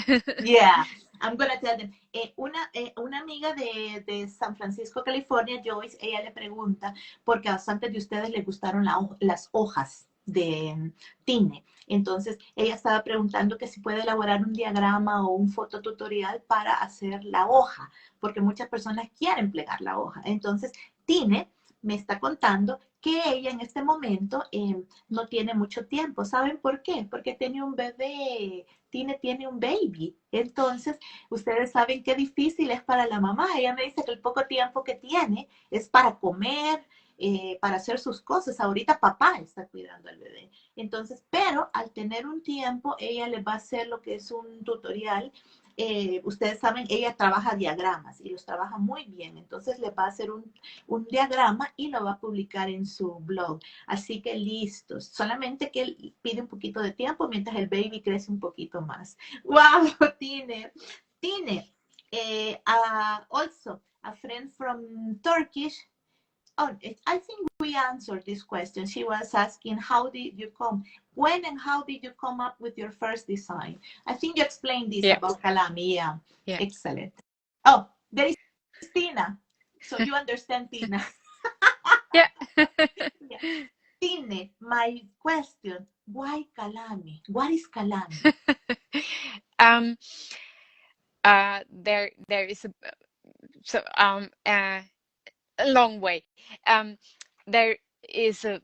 Yeah, I'm gonna tell them. Una amiga de San Francisco, California, Joyce, ella le pregunta, porque a bastantes de ustedes les gustaron las hojas de Tine. Entonces, ella estaba preguntando que si puede elaborar un diagrama o un fototutorial para hacer la hoja, porque muchas personas quieren plegar la hoja. Entonces, Tine me está contando que ella en este momento no tiene mucho tiempo. ¿Saben por qué? Porque tiene un bebé. Tine tiene un baby. Entonces, ustedes saben qué difícil es para la mamá. Ella me dice que el poco tiempo que tiene es para comer, para hacer sus cosas. Ahorita papá está cuidando al bebé. Entonces, pero al tener un tiempo, ella les va a hacer lo que es un tutorial. Ustedes saben, ella trabaja diagramas y los trabaja muy bien. Entonces, les va a hacer un diagrama y lo va a publicar en su blog. Así que listos. Solamente que él pide un poquito de tiempo mientras el baby crece un poquito más. ¡Wow! Tine. Tine. Also, a friend from Turkish. Oh, I think we answered this question. She was asking, how did you come? When and how did you come up with your first design? I think you explained this Yeah, about Kalami. Yeah. yeah. Excellent. Oh, there is Tina. So you understand Tina. Yeah. Yeah. Tine, my question, why Kalami? What is Kalami? Um, there is so a long way. Um, there is a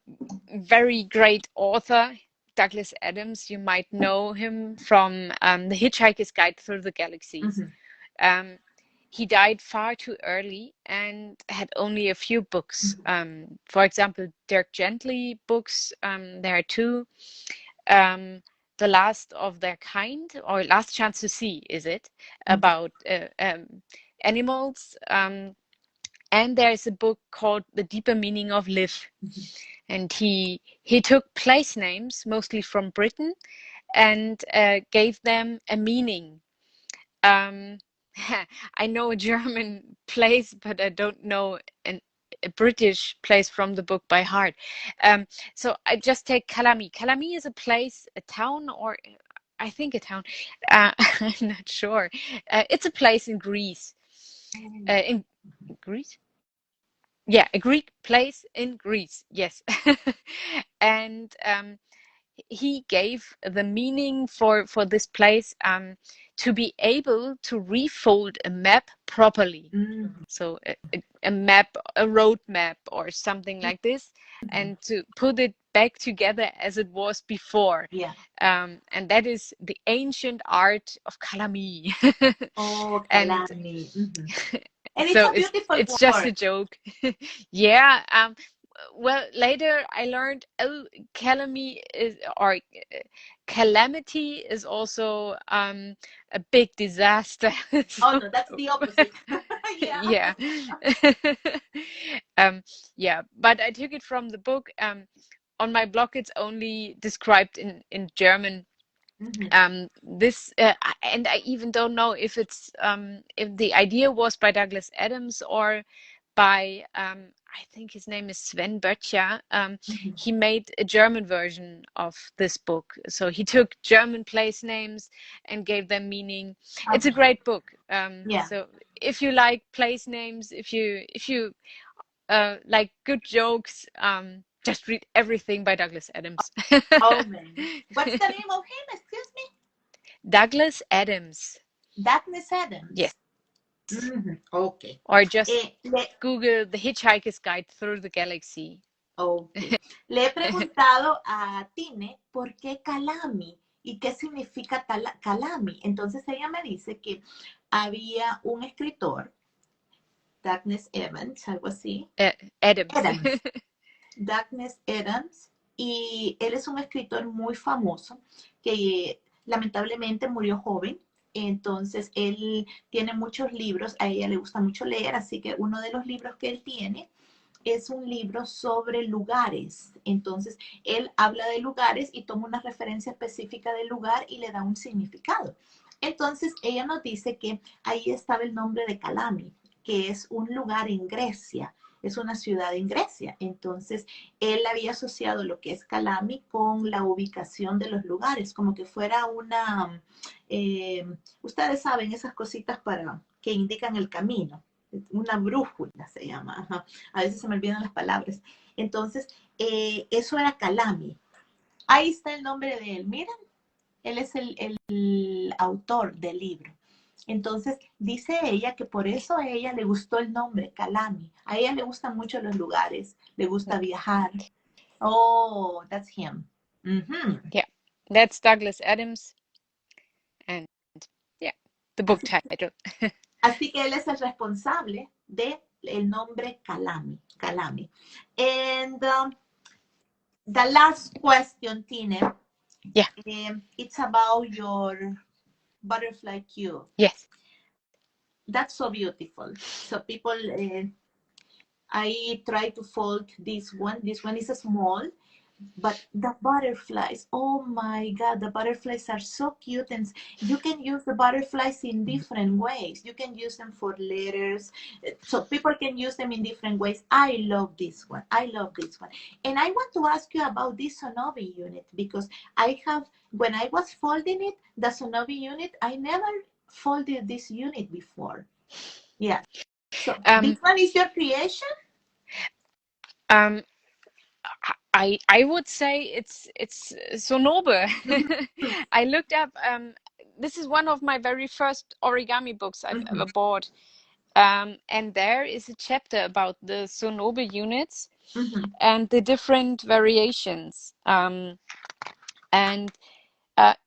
very great author, Douglas Adams. You might know him from The Hitchhiker's Guide Through the Galaxies. Mhm. Um, he died far too early and had only a few books. For example, Dirk Gently books. There are two. The Last of Their Kind, or Last Chance to See, is it? Mhm. About animals. And there's a book called The Deeper Meaning of Live. And he took place names, mostly from Britain, and gave them a meaning. I know a German place, but I don't know a British place from the book by heart. So I just take Calami. Calami is a place, a town, or I think a town. I'm not sure. It's a place in Greece. In Greece? Yeah, a Greek place in Greece. Yes. And he gave the meaning for this place to be able to refold a map properly. So a map, a road map or something like this, and to put it back together as it was before. Yeah. And that is the ancient art of Calami. Oh, And Kalani. And it's so a beautiful it's just word. a joke. Yeah. Well, later I learned, oh, calamity is, or calamity is also a big disaster. Oh So, no, that's the opposite. Yeah. yeah. Yeah, but I took it from the book. On my blog, it's only described in German. This and I even don't know if it's if the idea was by Douglas Adams or by I think his name is Sven Böttcher. He made a German version of this book, so he took German place names and gave them meaning. It's a Okay. great book. Yeah. So if you like place names, if you like good jokes, just read everything by Douglas Adams. Oh man. What's the name of him? Excuse me? Douglas Adams. Douglas Adams. Yes. Okay. Or just Le, Google The Hitchhiker's Guide Through the Galaxy. okay. Le he preguntado a Tine por qué Calami y qué significa Calami. Entonces ella me dice que había un escritor, Douglas Evans, algo así. Adams. Adams. Douglas Adams, y él es un escritor muy famoso que lamentablemente murió joven. Entonces él tiene muchos libros, a ella le gusta mucho leer, así que uno de los libros que él tiene es un libro sobre lugares. Entonces él habla de lugares y toma una referencia específica del lugar y le da un significado. Entonces ella nos dice que ahí estaba el nombre de Calami, que es un lugar en Grecia, es una ciudad en Grecia. Entonces, él había asociado lo que es Calami con la ubicación de los lugares, como que fuera una, ustedes saben, esas cositas para que indican el camino, una brújula se llama. Ajá. A veces se me olvidan las palabras. Entonces, eso era Calami. Ahí está el nombre de él. Miren, él es el autor del libro. Entonces, dice ella que por eso a ella le gustó el nombre, Calami. A ella le gustan mucho los lugares, le gusta viajar. Oh, that's him. Yeah, that's Douglas Adams. And yeah, the book title. Así que él es el responsable de el nombre Calami. Calami. And the last question, Tine. Yeah. It's about your butterfly cube. Yes. That's so beautiful. So people, I try to fold this one. This one is small, but the butterflies, oh my God, the butterflies are so cute. And you can use the butterflies in different ways. You can use them for letters. So people can use them in different ways. I love this one. I love this one. And I want to ask you about this Sonobi unit because I have, when I was folding it, the Sonobi unit, I never folded this unit before. Yeah. So this one is your creation? I would say it's Sonobe. I looked up. This is one of my very first origami books I've ever bought, and there is a chapter about the Sonobe units and the different variations. And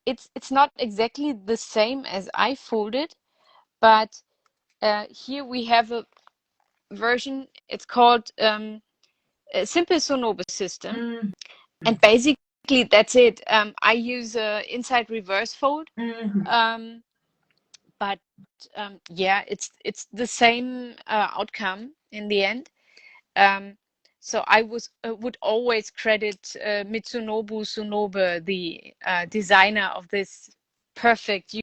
it's not exactly the same as I folded, but here we have a version. It's called a simple Sonobe system, and basically that's it. I use a inside reverse fold, but yeah, it's the same outcome in the end. So I would always credit Mitsunobu Tsunobe, the designer of this perfect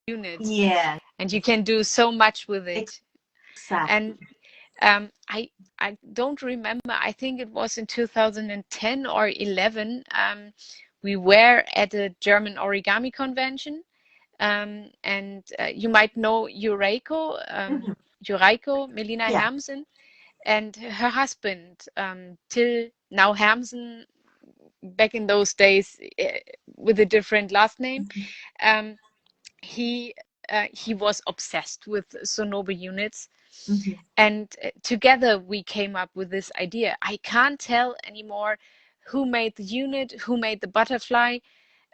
unit, Yeah, and you can do so much with it. exactly. And I don't remember. I think it was in 2010 or 11. We were at a German origami convention, and you might know Mhm. Yureiko Melina Yeah. Hermsen, and her husband, Till now Hermsen, back in those days with a different last name. Mhm. Um, he was obsessed with Sonobe units, Mhm. and together we came up with this idea. I can't tell anymore who made the unit, who made the butterfly.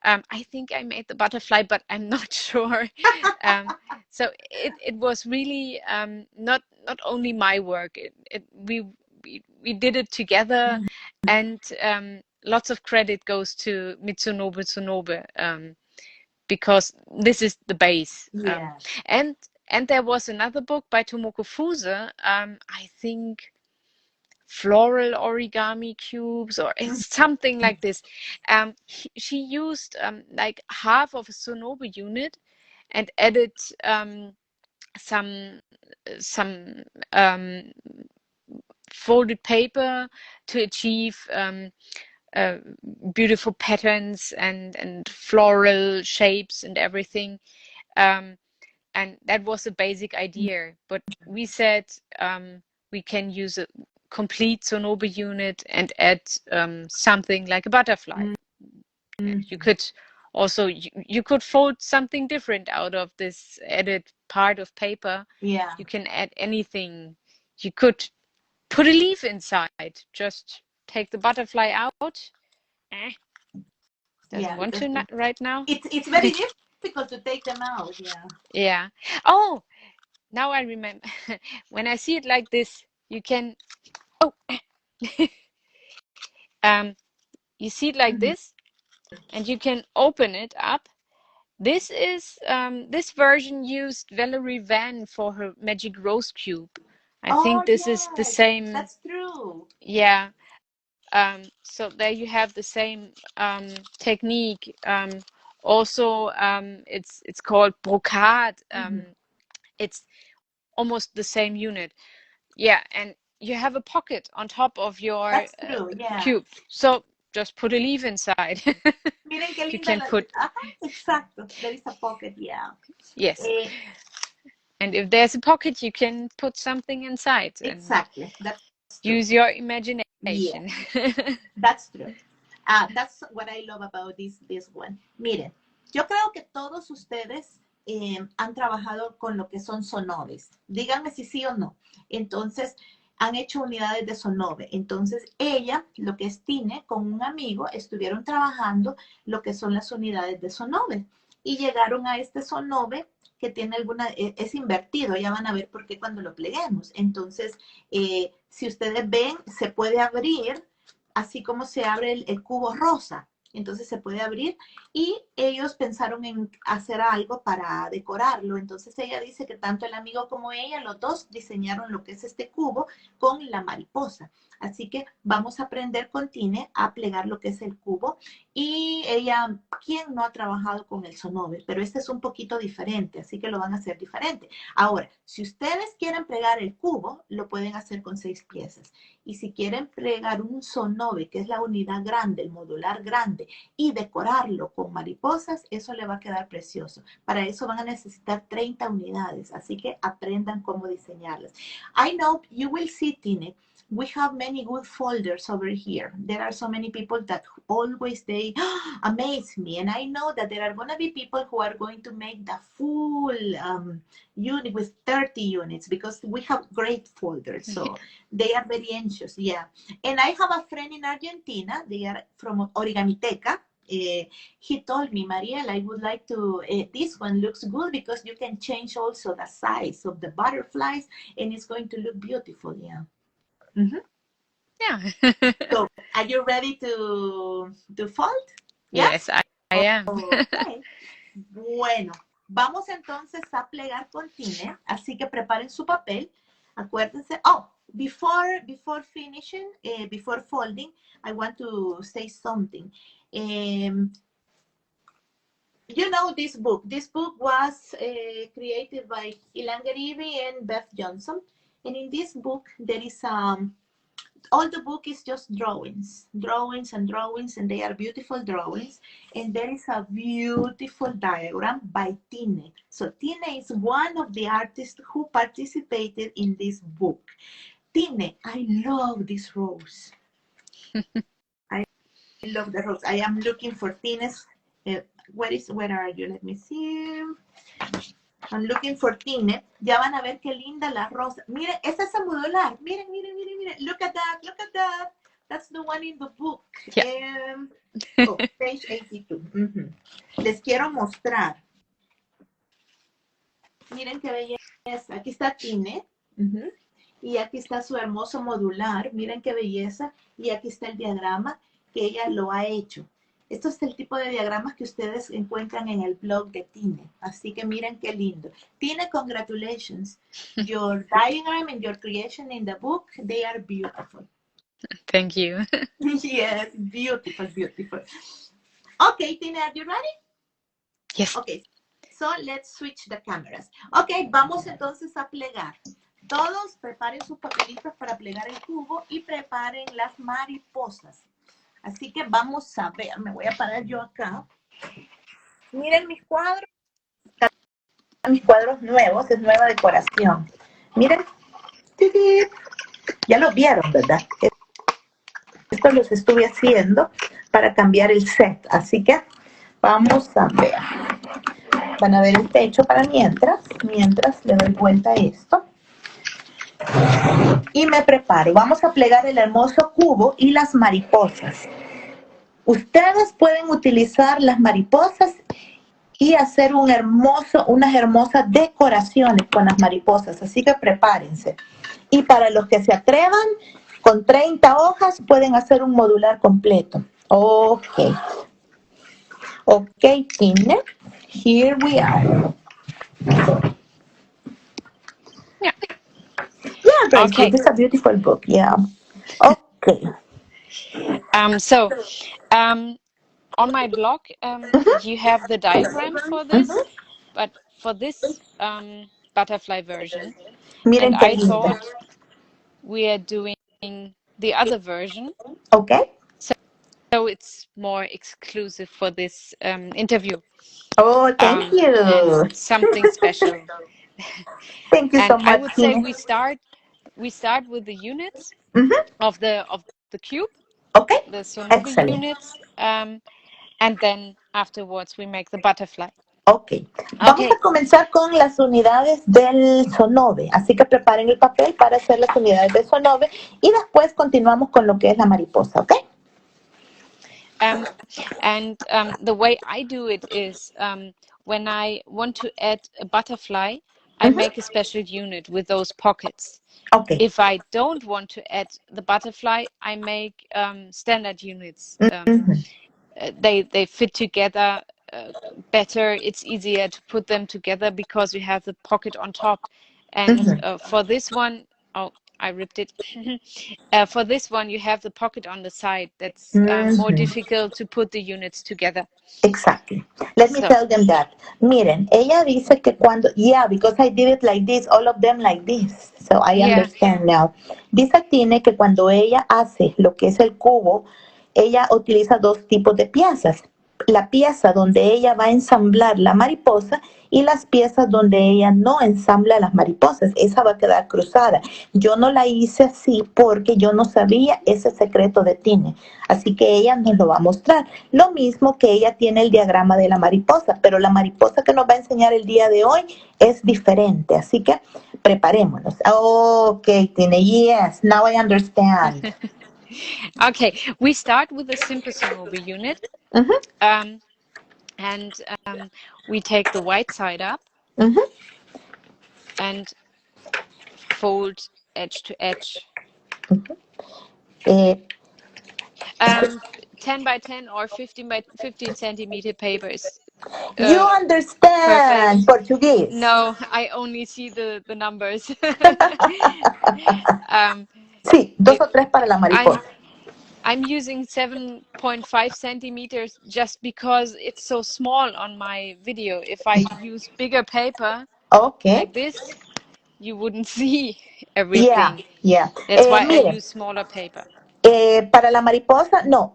I think I made the butterfly, but I'm not sure. Um, so it was really not only my work. We did it together, Mhm. and lots of credit goes to Mitsunobu Tsunobe, because this is the base. Yeah. And and there was another book by Tomoko Fuse. I think floral origami cubes, or Mhm. it's something like this. She used like half of a Sonobe unit and added some some um, folded paper to achieve uh, beautiful patterns and floral shapes and everything. Um, and that was the basic idea. But we said we can use a complete Sonobe unit and add something like a butterfly. And you Mhm. could also you could fold something different out of this added part of paper. Yeah. You can add anything. You could put a leaf inside. Just take the butterfly out. Eh, Yeah. doesn't want Because to right now. it's very difficult to take them out. Yeah. Yeah. Oh, now I remember. When I see it like this, you can. Oh, um, you see it like Mhm. this, and you can open it up. This version used Valerie Van for her Magic Rose Cube. I Oh think this is the yes, same. that's true. Yeah. So there you have the same technique. Also, it's called brocade. Mhm. It's almost the same unit. Yeah, and you have a pocket on top of your That's true. Yeah. cube. So just put a leaf inside. Miren qué You linda can la. put, Ajá, exacto. There is a pocket. Yeah. yes. Eh, And if there's a pocket, you can put something inside and exactly. That's true. use your Yeah, imagination. that's true. That's what I love about this one. Miren, yo creo que todos ustedes han trabajado con lo que son sonobes. Díganme si sí o no. Entonces, han hecho unidades de sonobe. Entonces, ella, lo que es Tine, con un amigo, estuvieron trabajando lo que son las unidades de sonobe. Y llegaron a este sonobe que tiene es invertido, ya van a ver por qué cuando lo pleguemos. Entonces, si ustedes ven, se puede abrir así como se abre el cubo rosa. Entonces se puede abrir y ellos pensaron en hacer algo para decorarlo. Entonces ella dice que tanto el amigo como ella, los dos diseñaron lo que es este cubo con la mariposa. Así que vamos a aprender con Tine a plegar lo que es el cubo. Y ella, ¿quién no ha trabajado con el sonobe? Pero este es un poquito diferente, así que lo van a hacer diferente. Ahora, si ustedes quieren plegar el cubo, lo pueden hacer con 6 piezas. Y si quieren plegar un sonobe, que es la unidad grande, el modular grande, y decorarlo con mariposas, eso le va a quedar precioso. Para eso van a necesitar 30 unidades, así que aprendan cómo diseñarlas. I know you will see, Tine, we have many good folders over here. There are so many people that always they amaze me, and I know that there are going to be people who are going to make the full unit with 30 units because we have great folders. So they are very anxious, yeah. And I have a friend in Argentina. They are from Origamiteca. He told me, Mariel, I would like to, this one looks good because you can change also the size of the butterflies and it's going to look beautiful, yeah. Mm-hmm. Yeah. So are you ready to fold? Yes, Yes? I am. Okay. Bueno. vamos entonces a plegar con Tine, así que preparen su papel. Acuérdense, before finishing, before folding, I want to say something. You know this book. This book was created by Ilan Garibi and Beth Johnson. And in this book, there is all the book is just drawings, and they are beautiful drawings. And there is a beautiful diagram by Tine. So Tine is one of the artists who participated in this book. Tine, I love this rose. I love the rose. I am looking for Tine's. Where are you? Let me see. I'm looking for Tine. Ya van a ver qué linda la rosa. Miren, esa es a modular. Miren. Look at that. That's the one in the book. Yeah. Page 82. Les quiero mostrar. Miren qué belleza. Aquí está Tine. Y aquí está su hermoso modular. Miren qué belleza. Y aquí está el diagrama que ella lo ha hecho. Esto es el tipo de diagramas que ustedes encuentran en el blog de Tine. Así que miren qué lindo. Tine, congratulations. Your diagram and your creation in the book, they are beautiful. Thank you. Yes, beautiful. Okay, Tine, are you ready? Yes. Okay, so let's switch the cameras. Okay, vamos entonces a plegar. Todos preparen sus papelitos para plegar el cubo y preparen las mariposas. Así que vamos a ver, me voy a parar yo acá. Miren mis cuadros nuevos, es nueva decoración. Miren, ya los vieron, ¿verdad? Esto los estuve haciendo para cambiar el set, así que vamos a ver. Van a ver el techo para mientras le doy vuelta a esto. Y me preparo, vamos a plegar el hermoso cubo y las mariposas. Ustedes pueden utilizar las mariposas y hacer unas hermosas decoraciones con las mariposas, así que prepárense. Y para los que se atrevan, con 30 hojas pueden hacer un modular completo. Ok, Tine, here we are. Yeah, Grace, Okay. this is a beautiful book, yeah. Okay. On my blog, you have the diagram for this, but for this butterfly version, Miren and qué I linda. thought we are doing the other version. Okay. So it's more exclusive for this interview. Oh, thank you. And something special. Thank you so And much. I would say we start with the units of the cube, Okay. the Sonobe Excellent. units, and then afterwards we make the butterfly. Ok, vamos a comenzar con las unidades del Sonobe, así que preparen el papel para hacer las unidades del Sonobe y después continuamos con lo que es la mariposa, ¿ok? The way I do it is when I want to add a butterfly, I make a special unit with those pockets. Okay. If I don't want to add the butterfly, I make standard units. They fit together better. It's easier to put them together because you have the pocket on top. And for this one, oh, I ripped it. For this one, you have the pocket on the side. That's more difficult to put the units together. Exactly. Let me tell them that. Miren, ella dice que cuando, because I did it like this, all of them like this. So I understand now. Dice Tine que cuando ella hace lo que es el cubo, ella utiliza dos tipos de piezas. La pieza donde ella va a ensamblar la mariposa y las piezas donde ella no ensambla las mariposas. Esa va a quedar cruzada. Yo no la hice así porque yo no sabía ese secreto de Tine. Así que ella nos lo va a mostrar. Lo mismo que ella tiene el diagrama de la mariposa, pero la mariposa que nos va a enseñar el día de hoy es diferente. Así que preparémonos. Ok, Tine, yes, now I understand. Okay, we start with a simple Sonobe unit. And we take the white side up and fold edge to edge. 10 by 10 or 15 by 15 centimeter paper is You understand Portuguese? No, I only see the numbers. Sí, 2 o 3 para la mariposa. I'm using 7.5 centimeters just because it's so small on my video. If I use bigger paper like this, you wouldn't see everything. Yeah. That's why I Mire, use smaller paper. para la mariposa, no.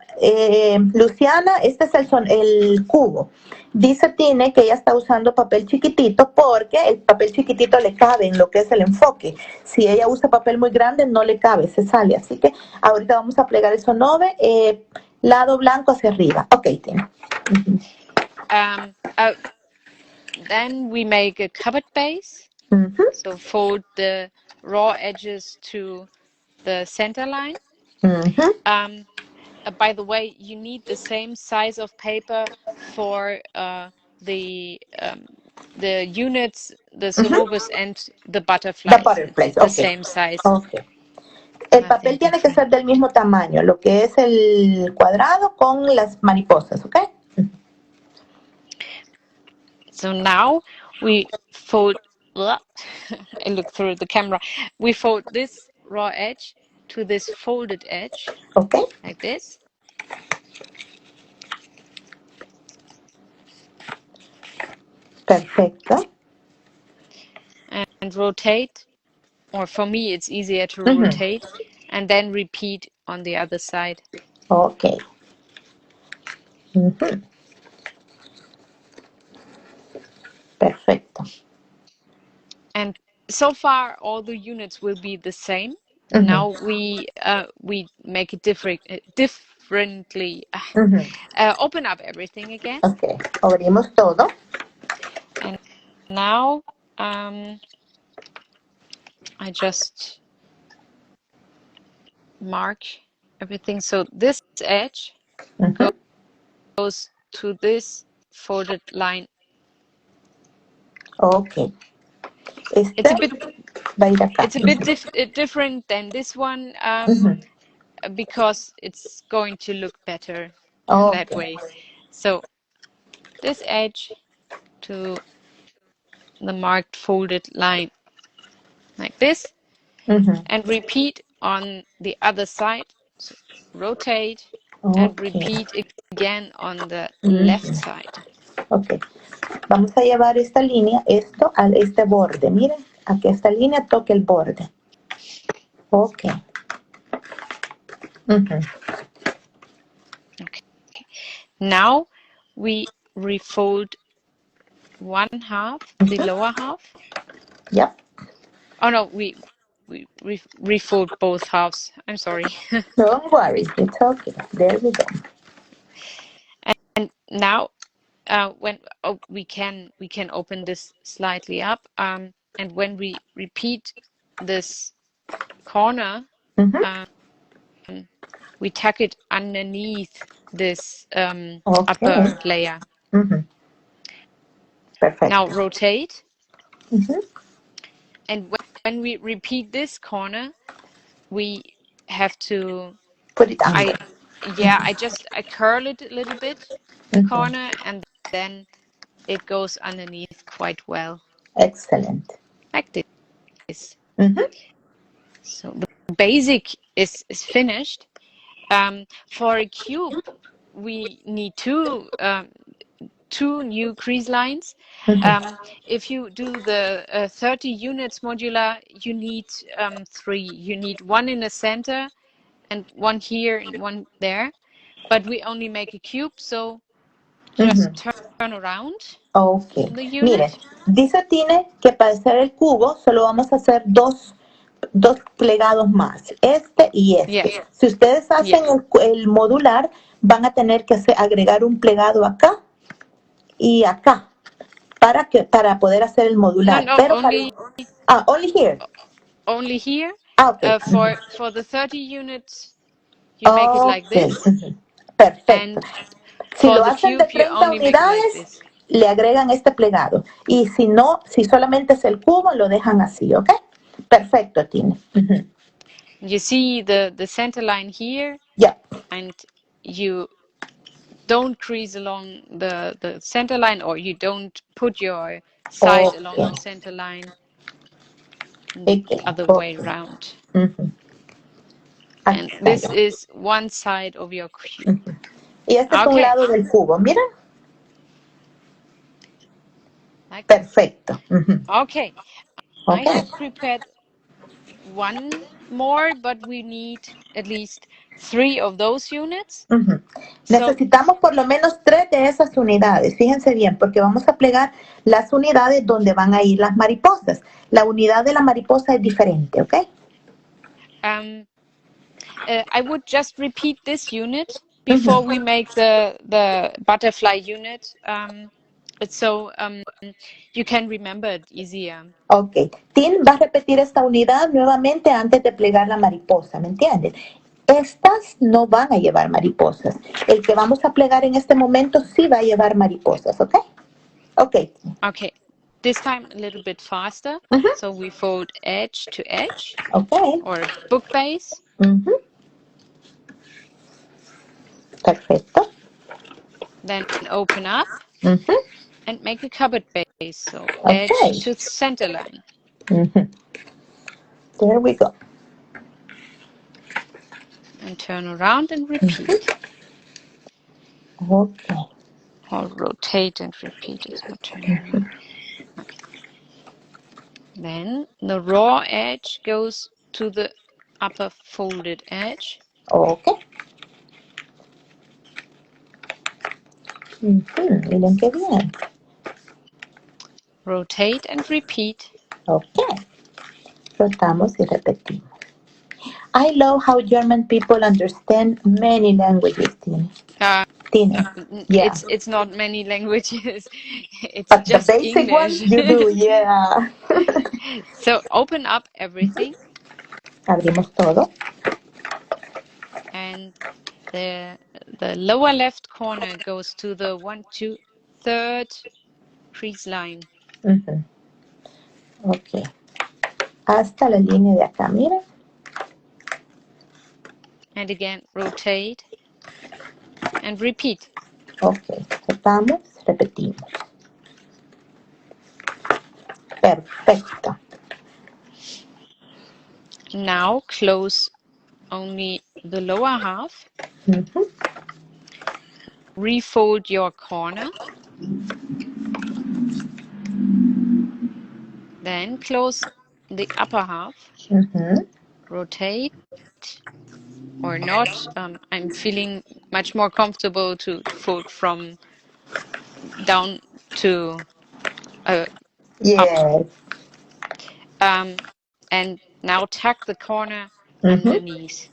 Luciana, este es el cubo. Dice Tine que ella está usando papel chiquitito porque el papel chiquitito le cabe en lo que es el enfoque. Si ella usa papel muy grande, no le cabe, se sale. Así que ahorita vamos a plegar el sonove, lado blanco hacia arriba. Ok, Tine. Then we make a covered base. So fold the raw edges to the center line. By the way, you need the same size of paper for the units, the sonobus and the butterflies. The butterflies, the same size. Okay. El papel tiene que ser del mismo tamaño, lo que es el cuadrado con las mariposas, ¿ok? So now we fold, I look through the camera, we fold this raw edge to this folded edge, like this. Perfecto. And rotate, or for me it's easier to rotate, and then repeat on the other side. Okay. Perfecto. And so far all the units will be the same. Now we make it differently. Open up everything again. Okay. Abrimos todo. And now I just mark everything. So this edge goes to this folded line. Okay. It's a bit different than this one because it's going to look better that way. So this edge to the marked folded line like this, and repeat on the other side. So rotate and repeat again on the left side. Ok. Vamos a llevar esta línea, esto, a este borde. Miren, a que esta línea toque el borde. Ok. Okay. Now we refold one half, the lower half. Yep. Oh no, we refold both halves. I'm sorry. Don't worry, it's okay. There we go. And now when we can open this slightly up, and when we repeat this corner, we tuck it underneath this upper layer. Perfect. Now rotate, and when we repeat this corner, we have to put it under. I curl it a little bit, the corner, and then it goes underneath quite well. Excellent. Like this. So the basic is finished. For a cube, we need two new crease lines. If you do the 30 units modular, you need 3. You need one in the center and one here and one there. But we only make a cube, so just turn around the unit. Miren, dice Tine que para hacer el cubo solo vamos a hacer dos plegados más, este y este. Si ustedes hacen el modular, van a tener que agregar un plegado acá y acá para poder hacer el modular. No, pero only here. Only here. Okay. For the 30 units, you make it like this. Perfecto. And si for lo the hacen cube, de 30 unidades, like le agregan este plegado. Y si no, si solamente es el cubo, lo dejan así, ¿ok? Perfecto, Tine. You see the center line here. Yeah. And you don't crease along the center line, or you don't put your side along the center line, the other way around. And this is one side of your cube. Y este es un Okay. lado del cubo, mira. Like Perfecto. okay. I Okay. have prepared one more, but we need at least 3 of those units. So, Necesitamos por lo menos 3 de esas unidades. Fíjense bien, porque vamos a plegar las unidades donde van a ir las mariposas. La unidad de la mariposa es diferente, ¿ok? I would just repeat this unit before we make the butterfly unit, so you can remember it easier. Ok. Tine va a repetir esta unidad nuevamente antes de plegar la mariposa, ¿me entiendes? Estas no van a llevar mariposas. El que vamos a plegar en este momento sí va a llevar mariposas, ¿ok? Ok. Okay. This time a little bit faster. So we fold edge to edge, Ok. or book base. Perfecto. Then open up and make a cupboard base. So Okay. edge to center line. There we go. And turn around and repeat. Okay. Or rotate and repeat. It's not turning around. Okay. Then the raw edge goes to the upper folded edge. Okay. Miren qué bien. Rotate and repeat. Okay. Rotamos y repetimos. I love how German people understand many languages, Tine. Yeah. It's not many languages. It's But the just basic English. ones you do, yeah. So open up everything. Abrimos todo. And the lower left corner goes to the 1, 2, 3rd crease line. Ok. Hasta la línea de acá, mira. And again, rotate and repeat. Ok. Rotamos, repetimos. Perfecto. Now close only the lower half. Refold your corner. Then close the upper half. Rotate or not. I'm feeling much more comfortable to fold from down to Yes. up. And now tuck the corner underneath.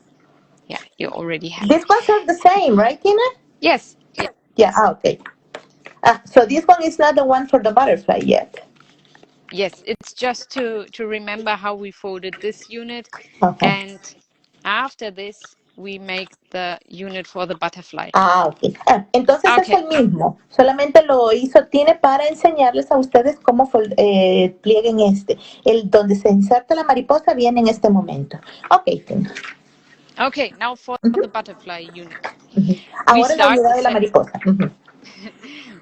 Yeah, you already have These ones are the same, right, Tina? Yes. Yeah, okay. So this one is not the one for the butterfly yet. Yes, it's just to remember how we folded this unit. Okay. And after this, we make the unit for the butterfly. Ok. Entonces es el mismo. Solamente lo hizo Tine para enseñarles a ustedes cómo plieguen este. El donde se inserta la mariposa viene en este momento. Ok, Tine. Okay, now for the butterfly unit. Ahora la unidad de la mariposa.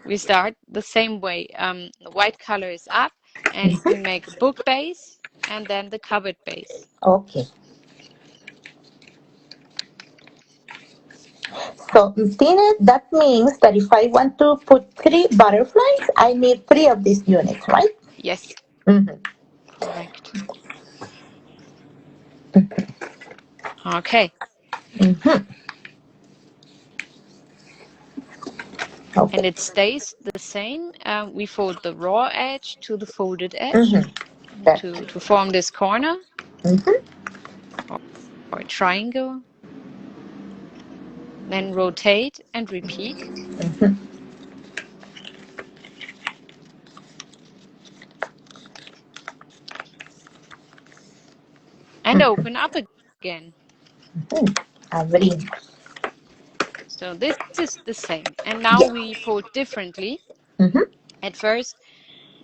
We start the same way. The white color is up, and we make a book base and then the cupboard base. Okay. So, Tina, that means that if I want to put 3 butterflies, I need 3 of these units, right? Yes. Correct. Okay. Okay. And it stays the same. We fold the raw edge to the folded edge to form this corner or triangle. Then rotate and repeat. And open up again. Abrimos. So this is the same. And now we fold differently. At first,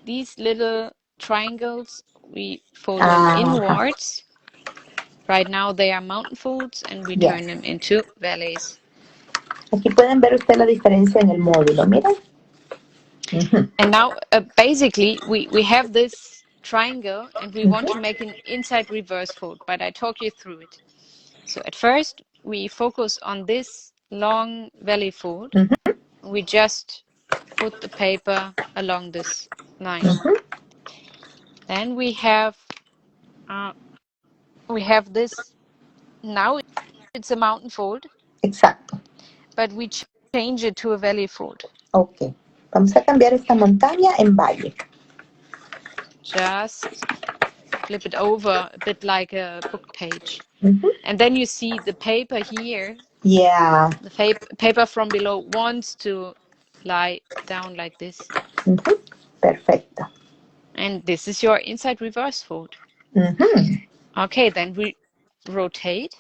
these little triangles, we fold them inwards. Right now they are mountain folds, and we turn them into valleys. Aquí pueden ver usted la diferencia en el módulo, miren. And now, basically, we have this triangle and we want to make an inside reverse fold, but I talk you through it. So at first, we focus on this long valley fold. We just put the paper along this line. Then we have this. Now it's a mountain fold. Exacto. But we change it to a valley fold. Ok. Vamos a cambiar esta montaña en valle. Just flip it over a bit like a book page. And then you see the paper here. Yeah. The paper from below wants to lie down like this. Perfecto. And this is your inside reverse fold. Okay, then we rotate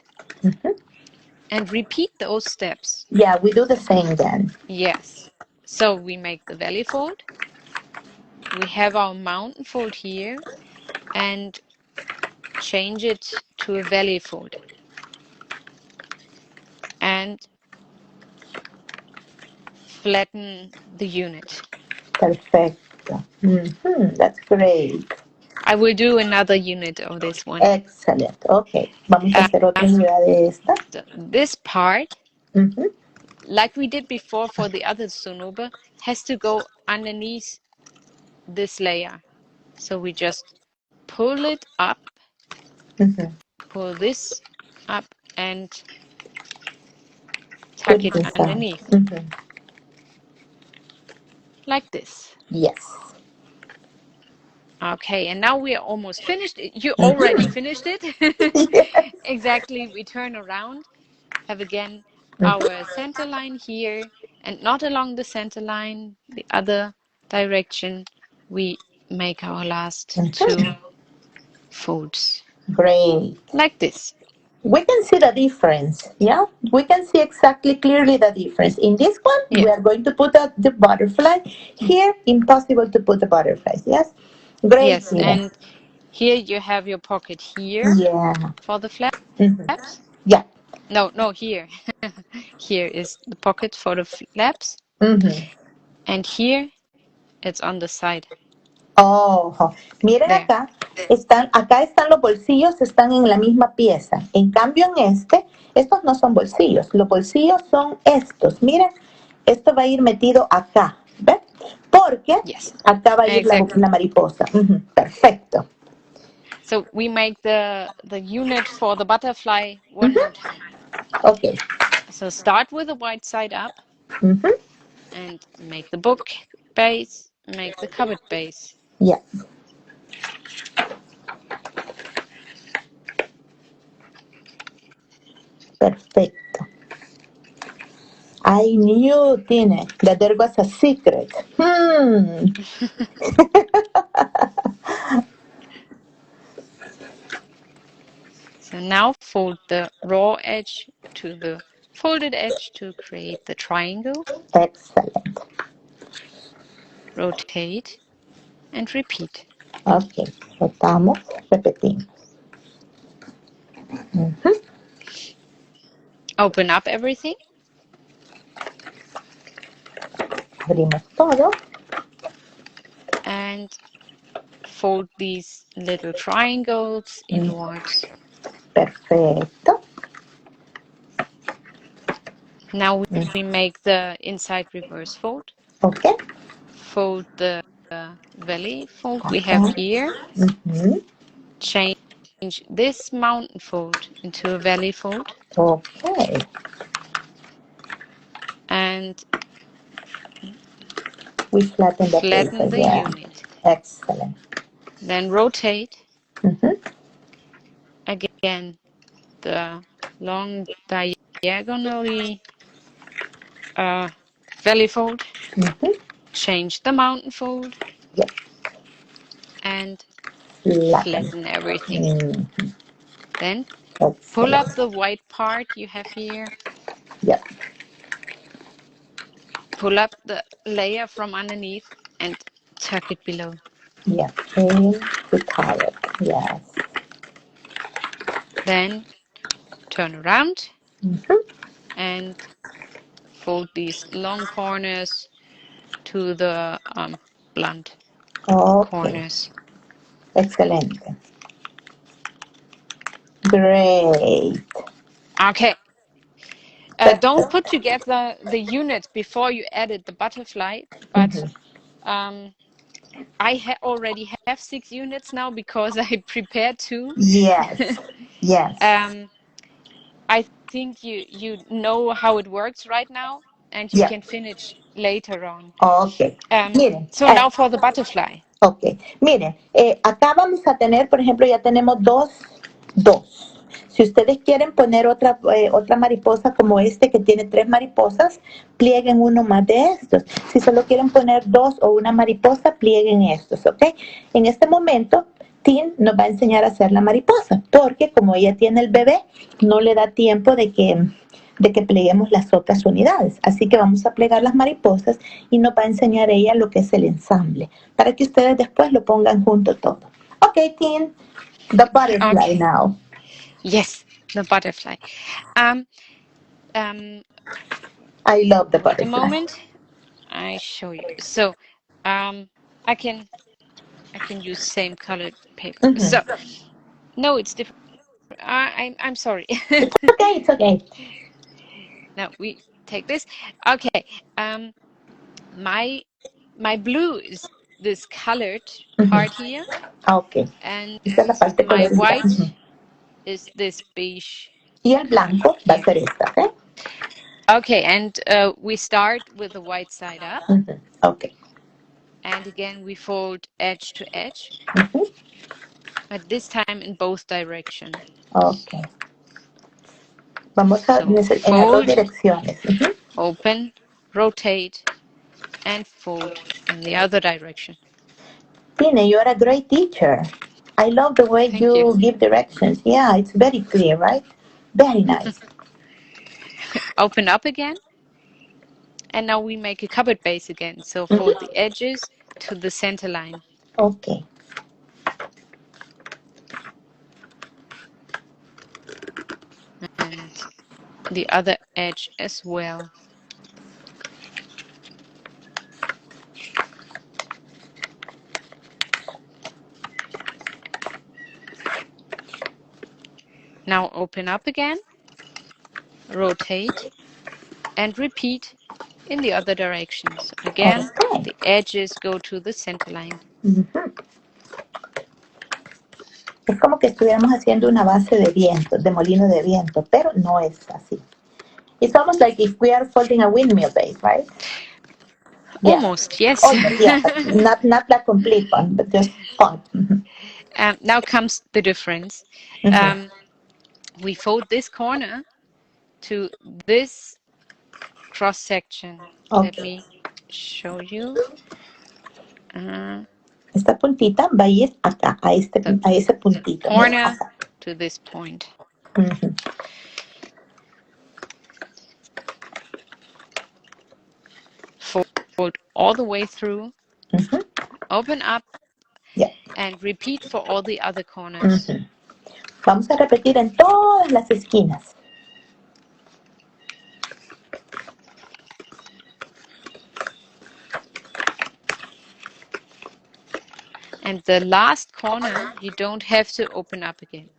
and repeat those steps. Yeah, we do the same then. Yes. So we make the valley fold. We have our mountain fold here and change it to a valley fold. And flatten the unit. Perfecto. That's great. I will do another unit of this one. Excellent. Ok. Vamos a hacer otra unidad de esta. This part, like we did before for the other Sonoba, has to go underneath this layer. So we just pull it up, pull this up, and tuck it underneath. Like this. Yes. Okay, and now we are almost finished. You already finished it. Yes. Exactly. We turn around, have again our center line here, and not along the center line, the other direction. We make our last two folds. Great. Like this. We can see the difference, yeah? We can see exactly clearly the difference. In this one, we are going to put the butterfly. Here, impossible to put the butterflies, yes? Great. Yes, and here you have your pocket here for the flaps. Yeah. No, here. Here is the pocket for the flaps. And here, it's on the side. Oh, miren acá, acá están los bolsillos, están en la misma pieza. En cambio en estos no son bolsillos, los bolsillos son estos. Miren, esto va a ir metido acá, ¿ves? Porque acá va a ir la mariposa. Perfecto. So we make the unit for the butterfly one more time. Okay. So start with the white side up and make the book base, make the cupboard base. Yeah. Perfecto. I knew, Tine, that there was a secret. So now fold the raw edge to the folded edge to create the triangle. Excellent. Rotate and repeat. Ok, rotamos, repetimos. Open up everything. Abrimos todo. And fold these little triangles inwards. Perfecto. Now we make the inside reverse fold. Okay. Fold the valley fold we have here. Change this mountain fold into a valley fold. Okay. And we flatten the unit. Excellent. Then rotate. Again, the long diagonally valley fold. Change the mountain fold. Yes. And flatten everything. Then pull up the white part you have here. Yeah. Pull up the layer from underneath and tuck it below. Yeah, and to tie it. Yes. Then turn around and fold these long corners to the blunt corners. Excelente. Great. Okay. Don't put together the units before you edit the butterfly, but I already have 6 units now because I prepared 2. Yes. Yes. I think you know how it works right now, and you can finish later on. Ok. Miren. So now for the butterfly. Ok. Miren, acá vamos a tener, por ejemplo, ya tenemos dos. Si ustedes quieren poner otra mariposa como este que tiene 3 mariposas, plieguen uno más de estos. Si solo quieren poner 2 o una mariposa, plieguen estos, ¿ok? En este momento, Tine nos va a enseñar a hacer la mariposa, porque como ella tiene el bebé, no le da tiempo de que pleguemos las otras unidades. Así que vamos a plegar las mariposas y nos va a enseñar ella lo que es el ensamble, para que ustedes después lo pongan junto todo. Ok, Tine, the butterfly now. Yes, the butterfly. I love the butterfly. Wait a moment. I show you. So, I can use same colored paper. So, no, it's different. I'm sorry. It's okay. Now we take this. Okay. My blue is this colored part here. Okay. And Esta es la parte my colorida. white is this beige. Y el blanco va a ser esta, ¿ok? Okay, and we start with the white side up. Okay. And again, we fold edge to edge. But this time in both directions. Okay. Vamos a en las dos direcciones. Open, rotate, and fold in the other direction. Tine, you're a great teacher. I love the way you give directions. Yeah, it's very clear, right? Very nice. Open up again. And now we make a cupboard base again. So fold the edges to the center line. Okay. And the other edge as well. Now open up again, rotate, and repeat in the other direction. So again, the edges go to the center line. Es como que estuviéramos haciendo una base de viento, de molino de viento, pero no es así. It's almost like if we are folding a windmill base, right? Almost, yes. Almost, yeah, but not that complete one, but just part. Now comes the difference. We fold this corner to this cross section. Let me show you. Esta puntita va a ir acá, a ese puntito. Corner to this point. Fold all the way through. Open up. And repeat for all the other corners. Vamos a repetir en todas las esquinas. And the last corner, you don't have to open up again.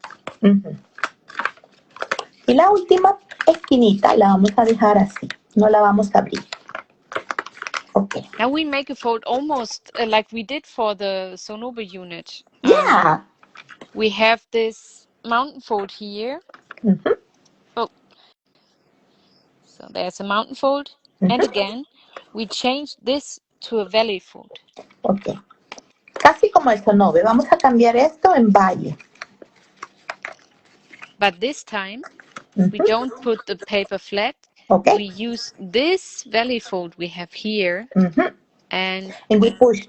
Y la última esquinita la vamos a dejar así, no la vamos a abrir. Okay. Now we make a fold almost like we did for the Sonobe unit. Yeah. We have this mountain fold here. Oh. So there's a mountain fold. And again, we change this to a valley fold. Okay. Casi como el Sonobe. Vamos a cambiar esto en valle. But this time, we don't put the paper flat. Okay. We use this valley fold we have here. And we push.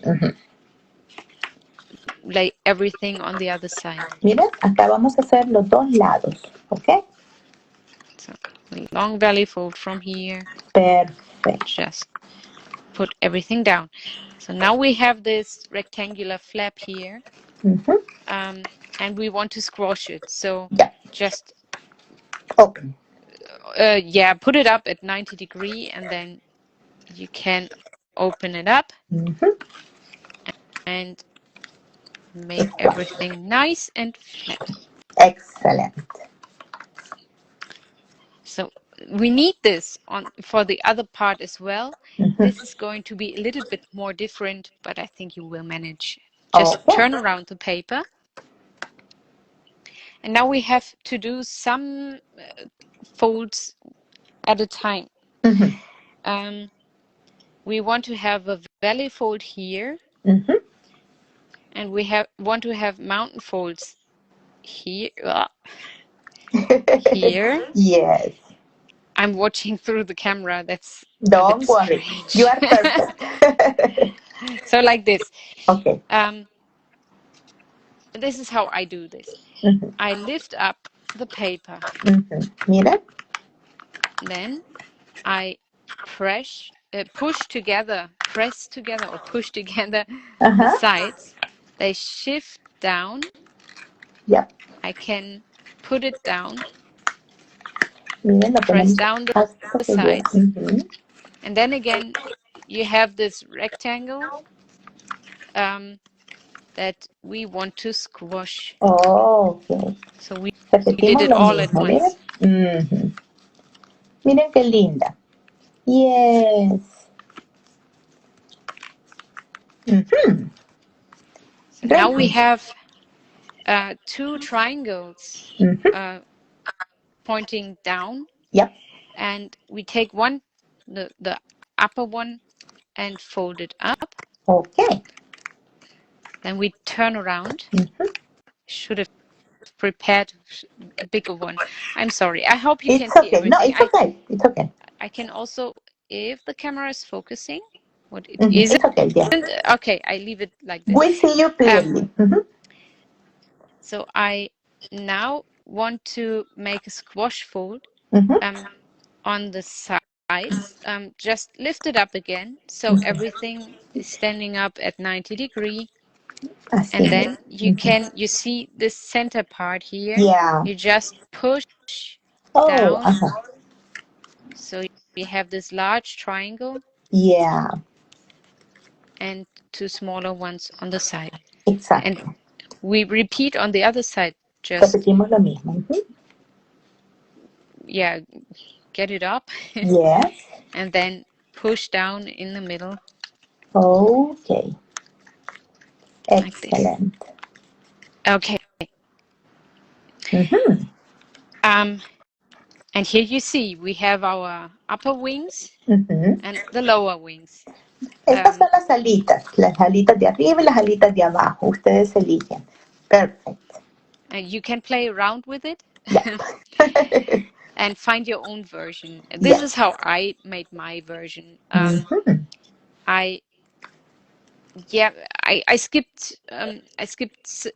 Lay everything on the other side. Miren, acá vamos a hacer los dos lados. Okay. So, long valley fold from here. Perfect. Just put everything down. So now we have this rectangular flap here. And we want to squash it. So just Yeah, put it up at 90 degree, and then you can open it up and make everything nice and flat. Excellent. So we need this for the other part as well. This is going to be a little bit more different, but I think you will manage. Just turn around the paper. And now we have to do some folds at a time. We want to have a valley fold here, and we want to have mountain folds here. Here. Yes. I'm watching through the camera. That's Don't a bit worry. strange. You are perfect. So like this. Okay. This is how I do this. I lift up the paper. Mira. Then I push together the sides. They shift down. Yep. I can put it down. Miren, Press down the sides. And then again, you have this rectangle that we want to squash. Oh, okay. So we did it all at once. Miren qué linda. Yes. So now we have two triangles pointing down. Yep. And we take the upper one, and fold it up. Okay. Then we turn around. Should have prepared a bigger one. I'm sorry. I hope you can see everything. No, it's okay. It's okay. I can also, if the camera is focusing, what it isn't. It's okay, yeah. Okay, I leave it like this. We see you clearly. So I now want to make a squash fold on the sides. Just lift it up again, so everything is standing up at 90 degree. And then you see this center part here. Yeah. You just push down. So you have this large triangle. Yeah. And two smaller ones on the side. Exactly. And we repeat on the other side. Just repetimos lo mismo. Yeah, get it up. Yes. And then push down in the middle. Okay. Excellent. Like okay. And here you see we have our upper wings and the lower wings. Estas son las alitas de arriba y las alitas de abajo. Ustedes eligen. Perfect. And you can play around with it. Yeah. And find your own version. This is how I made my version. I skipped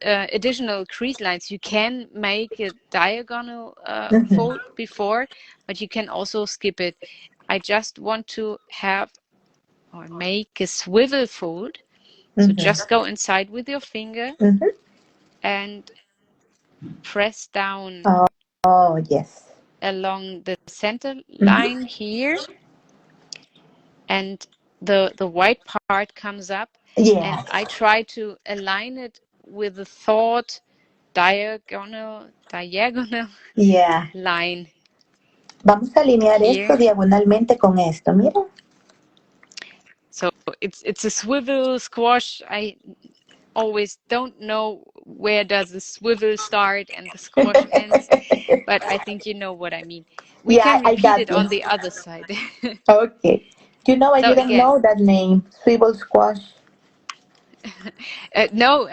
additional crease lines. You can make a diagonal fold before, but you can also skip it. I just want to have or make a swivel fold. So just go inside with your finger and press down. Oh, yes. Along the center line here. And the white part comes up. Yes. And I try to align it with the thought diagonal yeah. line. Vamos a alinear esto diagonalmente con esto, mira. So it's a swivel squash. I always don't know where does the swivel start and the squash ends, but I think you know what I mean. We can repeat it on the other side. Okay. You know, I didn't know that name, swivel squash. No,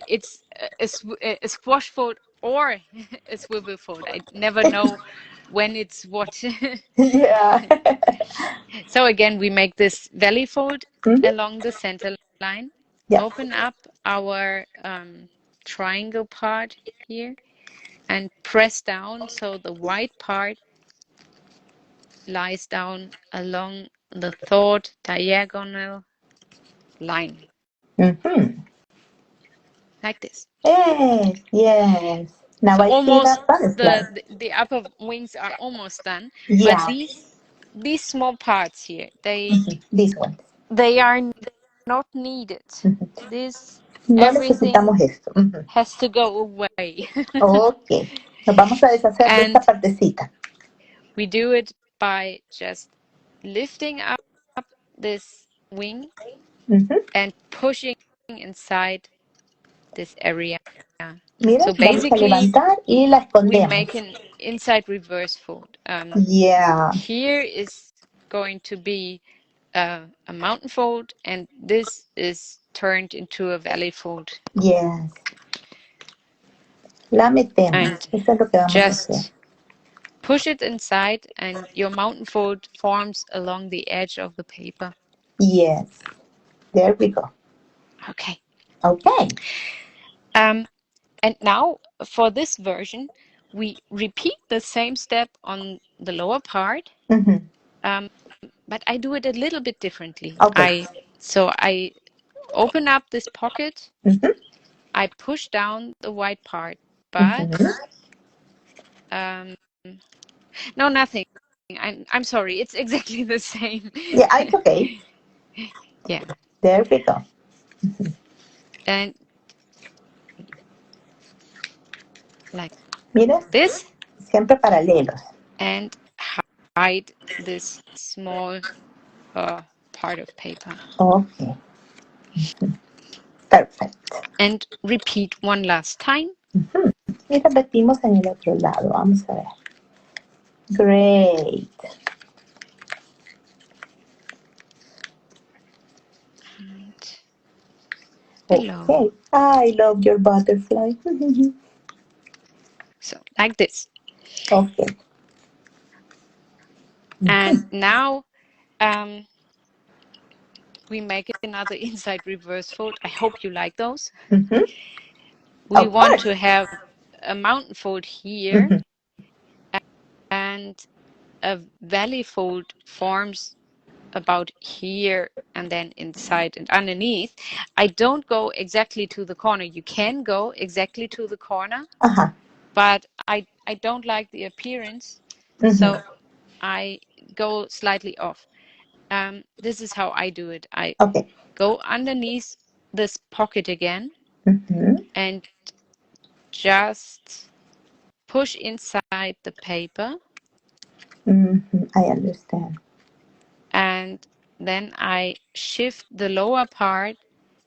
it's a squash fold or a swivel fold. I never know when it's what. Yeah. So again, we make this valley fold along the center line. Yeah. Open up our triangle part here and press down so the white part lies down along the thought diagonal line. Like this. Yes. Now So I see almost that butterfly. the upper wings are almost done. Yeah. But these small parts here, These ones. they are not needed. This No everything necesitamos esto. has to go away. Ok. Nos vamos a deshacer de esta And partecita. we do it by just lifting up this wing and pushing inside this area. Mira, So vamos a basically, levantar y la we escondemos. make an inside reverse fold. Yeah. Here is going to be a mountain fold, and this is turned into a valley fold. Yes. La metemos. And Eso es lo que vamos a hacer. just push it inside, and your mountain fold forms along the edge of the paper. Yes. There we go. Okay. Okay. And now for this version, we repeat the same step on the lower part, but I do it a little bit differently. Okay. So I open up this pocket, I push down the white part, but no, nothing. I'm sorry, it's exactly the same. Yeah, it's okay. Yeah. There we go. And like Mira, this, siempre paralelos. and hide this small part of paper. Okay. Perfect. And repeat one last time. Y repetimos en el otro lado. Vamos a ver. Great. And below. Okay. I love your butterfly. So like this. Okay. And now we make another inside reverse fold. I hope you like those. We Of want course. to have a mountain fold here, and a valley fold forms about here and then inside and underneath. I don't go exactly to the corner. You can go exactly to the corner, but I don't like the appearance, so I go slightly off. This is how I do it. I go underneath this pocket again and just push inside the paper. I understand. And then I shift the lower part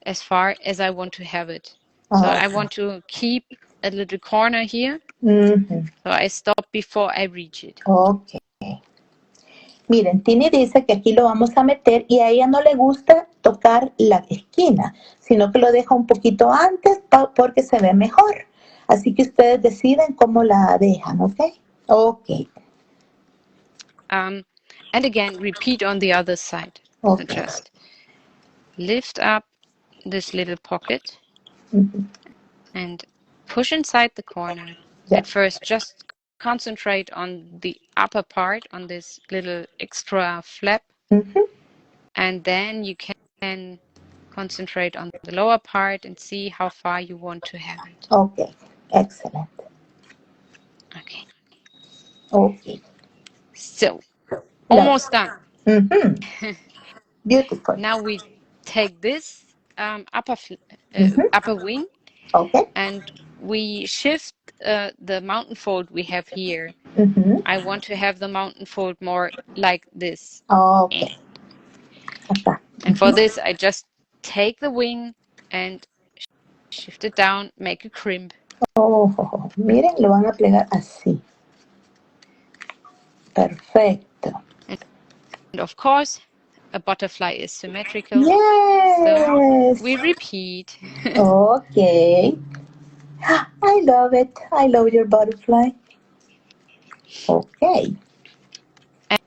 as far as I want to have it. So I want to keep a little corner here. So I stop before I reach it. Okay. Miren, Tine dice que aquí lo vamos a meter y a ella no le gusta tocar la esquina, sino que lo deja un poquito antes porque se ve mejor. Así que ustedes deciden cómo la dejan, ¿ok? Ok. And again, repeat on the other side. Okay. So just lift up this little pocket and push inside the corner. At first, just concentrate on the upper part, on this little extra flap, and then you can concentrate on the lower part and see how far you want to have it. Okay, excellent. Okay. Okay. So, almost done. Beautiful. Now we take this upper wing, and we shift the mountain fold we have here. I want to have the mountain fold more like this. Okay. And for this, I just take the wing and shift it down, make a crimp. Oh, miren, lo van a plegar así. Perfecto. And of course, a butterfly is symmetrical. Yes. So we repeat. Okay. I love it. I love your butterfly. Okay.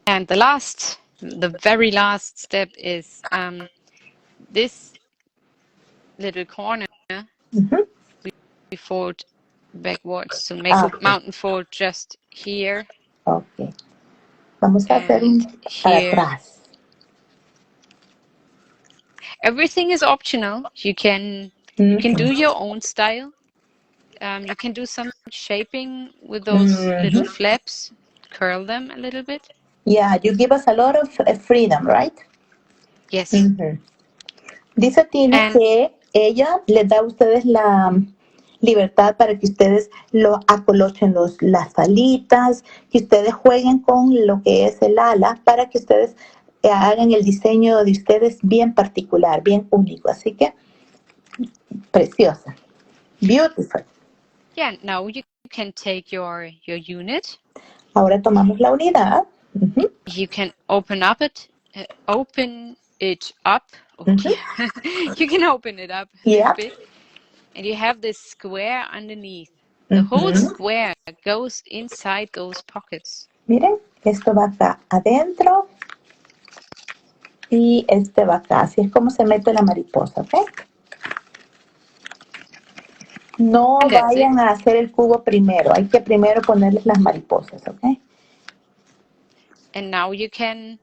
And the very last step is this little corner. We fold backwards to make a mountain fold just here. Okay. Vamos a hacer un para atrás. Everything is optional. You can do your own style. you can do some shaping with those little flaps, curl them a little bit. Yeah, you give us a lot of freedom, right? Yes. Dice Tine And que ella les da a ustedes la libertad para que ustedes lo acolochen las alitas, que ustedes jueguen con lo que es el ala, para que ustedes hagan el diseño de ustedes bien particular, bien único. Así que, preciosa. Beautiful. yeah, now you can take your unit. Ahora tomamos la unidad. You can open up it. Open it up. Oh dear. You can open it up a little bit. And you have this square underneath. The whole square goes inside those pockets. Miren, esto va acá adentro y este va acá. Así es como se mete la mariposa, ¿ok? No And that's vayan it. a hacer el cubo primero. Hay que primero ponerles las mariposas, ¿ok? And now you can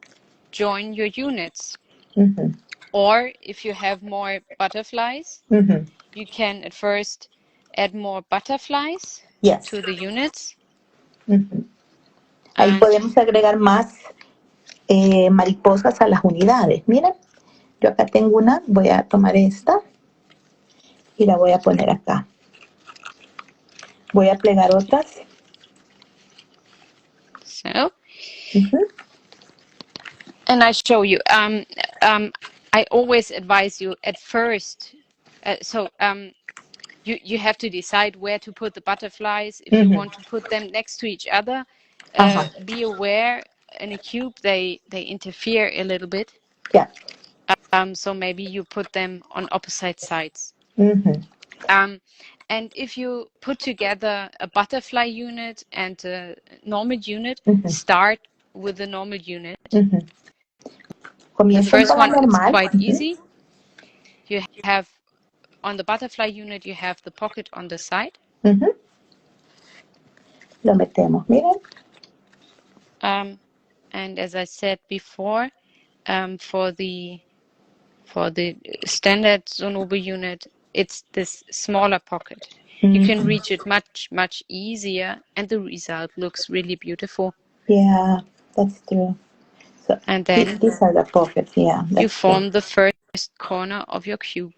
join your units. Or if you have more butterflies, you can at first add more butterflies to the units. Ahí podemos agregar más mariposas a las unidades. Miren, yo acá tengo una, voy a tomar esta y la voy a poner acá. Voy a plegar otras. So, and I show you. I always advise you at first. You have to decide where to put the butterflies. If you want to put them next to each other, be aware in a cube they interfere a little bit. Yeah. So maybe you put them on opposite sides. And if you put together a butterfly unit and a normal unit, start with the normal unit. The first one is quite easy. You have on the butterfly unit, you have the pocket on the side. Lo metemos, miren. And as I said before, for the standard Sonobu unit, it's this smaller pocket. You can reach it much easier, and the result looks really beautiful. Yeah, that's true. So, and then these are the pockets, yeah. You form the first corner of your cube.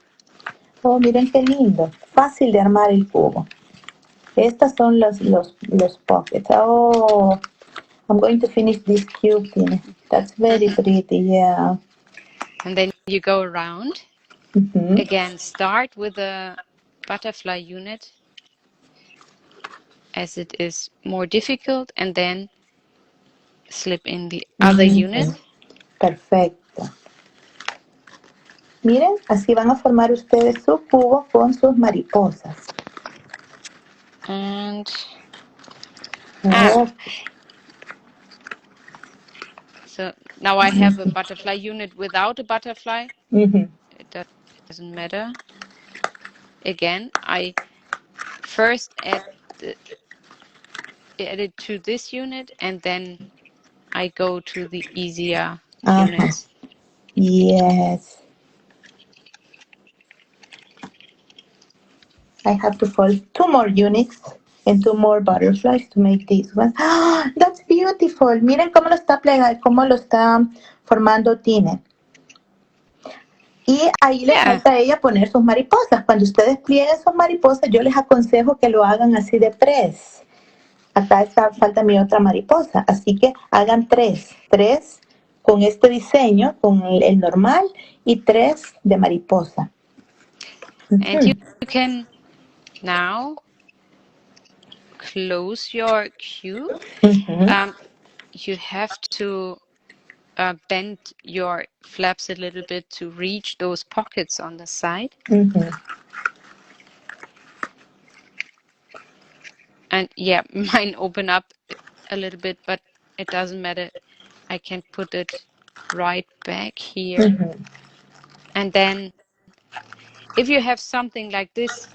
Oh, miren qué lindo. Fácil de armar el cubo. Estas son los pockets. Oh, I'm going to finish this cube, Tine. That's very pretty, yeah. And then you go around. Again, start with a butterfly unit as it is more difficult, and then slip in the other unit. Perfecto. Miren, así van a formar ustedes su cubo con sus mariposas. And so now I have a butterfly unit without a butterfly. It doesn't matter. Again, I first add it to this unit, and then I go to the easier units. Yes. I have to fold 2 more units and 2 more butterflies to make this one. Ah, that's beautiful. Miren cómo lo está plegando, cómo lo está formando Tine. Y ahí le falta a ella poner sus mariposas. Cuando ustedes plieguen sus mariposas, yo les aconsejo que lo hagan así de press. Acá falta mi otra mariposa. Así que hagan 3 con este diseño, con el normal, y 3 de mariposa. And you can now close your cube. You have to bend your flaps a little bit to reach those pockets on the side. And yeah, mine open up a little bit, but it doesn't matter. I can put it right back here. And then if you have something like this,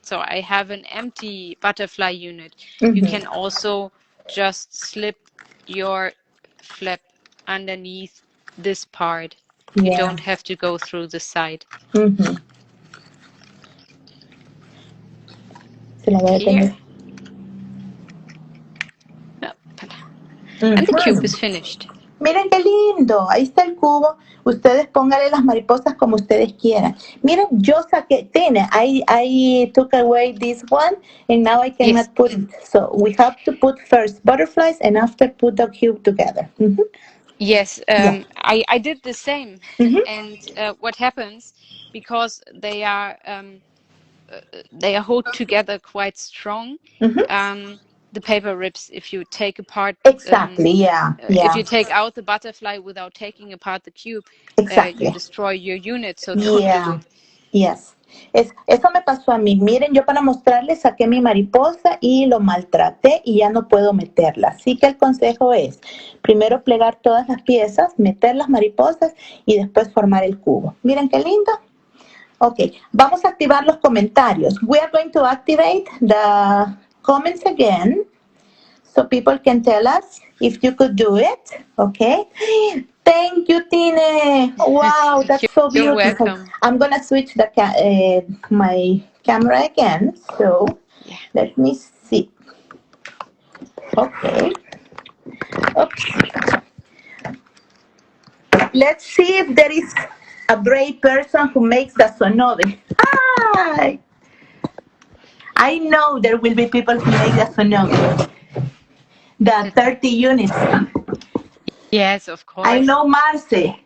so I have an empty butterfly unit, you can also just slip your flap underneath this part. You don't have to go through the side. Se la voy a Here. tener. And the cube is finished. Miren qué lindo, ahí está el cubo. Ustedes pónganle las mariposas como ustedes quieran. Miren, yo saqué, Tine, I took away this one and now I cannot Yes. put it. So we have to put first butterflies and after put the cube together. Yes, Yeah. I did the same. Mhm. And what happens, because they are hold together quite strong, Mhm. the paper rips if you take apart Exactly, yeah, if yeah, you take out the butterfly without taking apart the cube, you exactly. destroy your unit, so don't do Yeah, it. yes. Eso me pasó a mí. Miren, yo para mostrarles saqué mi mariposa y lo maltraté y ya no puedo meterla. Así que el consejo es, primero plegar todas las piezas, meter las mariposas y después formar el cubo. Miren qué lindo. Ok, vamos a activar los comentarios. We are going to activate the comments again. So people can tell us if you could do it, okay? Thank you, Tine. Wow, that's so You're beautiful. welcome. I'm gonna switch my camera again. So Yeah. let me see. Okay. Oops. Let's see if there is a brave person who makes the sonobe. Hi. I know there will be people who make the sonobe. The 30 units. Yes, of I course. know Marce.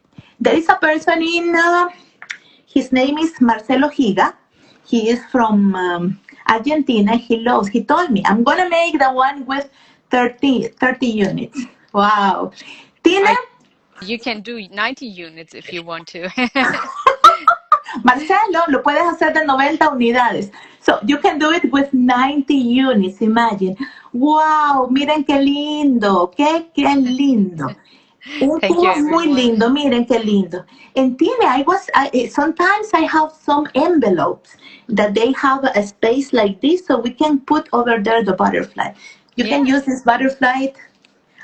There is a person in, his name is Marcelo Higa. He is from Argentina. He told me, I'm going to make the one with 30 units. Wow. Tina, You can do 90 units if you want to. Marcelo, lo puedes hacer de 90 unidades. So you can do it with 90 units, imagine. Wow, miren qué lindo, qué lindo. Un Thank you, cubo muy everyone. lindo, miren qué lindo. And Tina, sometimes I have some envelopes that they have a space like this, so we can put over there the butterfly. You can Yeah. use this butterfly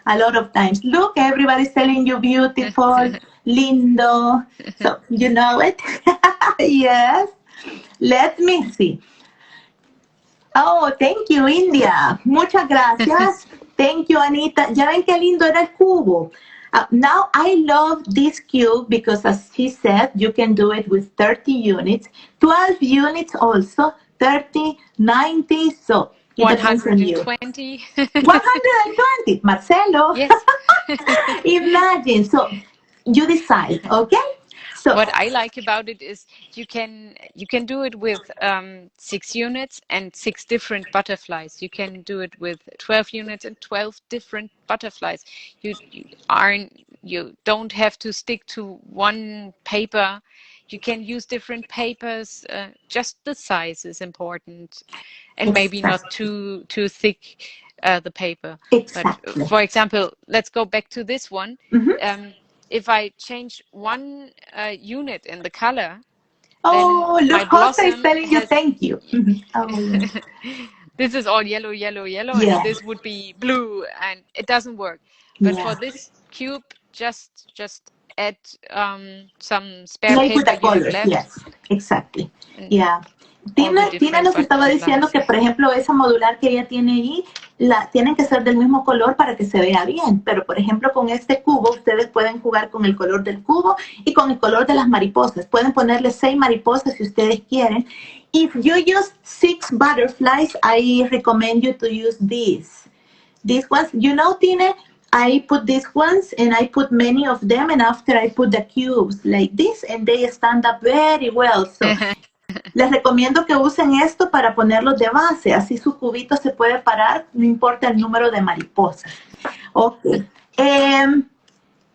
a lot of times. Look, everybody's telling you beautiful, lindo. So you know it? Yes. Let me see. Oh, thank you, India. Muchas gracias. Thank you, Anita. Ya ven qué lindo era el cubo. Now I love this cube because, as she said, you can do it with 30 units, 12 units also, 30, 90. So it depends on you. 120. 120, Marcelo. Yes. Imagine. So you decide, okay? So What I like about it is you can do it with 6 units and 6 different butterflies. You can do it with 12 units and 12 different butterflies. You don't have to stick to one paper. You can use different papers. Just the size is important, and maybe not exactly. too thick, the paper. But Exactly. for example, let's go back to this one. Mm-hmm. If I change one unit in the color, then Oh, look, my Jose is blossom telling you has. thank you. Oh, yeah. This is all yellow, yellow, yellow, and Yeah, this would be blue, and it doesn't work. But yeah. for this cube, just add some spare Play with paper the you have colors, left, yes, exactly. and Yeah. all the Tina different nos estaba diciendo butterflies. que, por ejemplo, esa modular que ella tiene ahí, tienen que ser del mismo color para que se vea bien. Pero, por ejemplo, con este cubo, ustedes pueden jugar con el color del cubo y con el color de las mariposas. Pueden ponerle 6 mariposas si ustedes quieren. If you use 6 butterflies, I recommend you to use these. These ones, you know, Tine, I put these ones and I put many of them, and after I put the cubes like this, and they stand up very well. So les recomiendo que usen esto para ponerlos de base, así su cubito se puede parar, no importa el número de mariposas. Okay.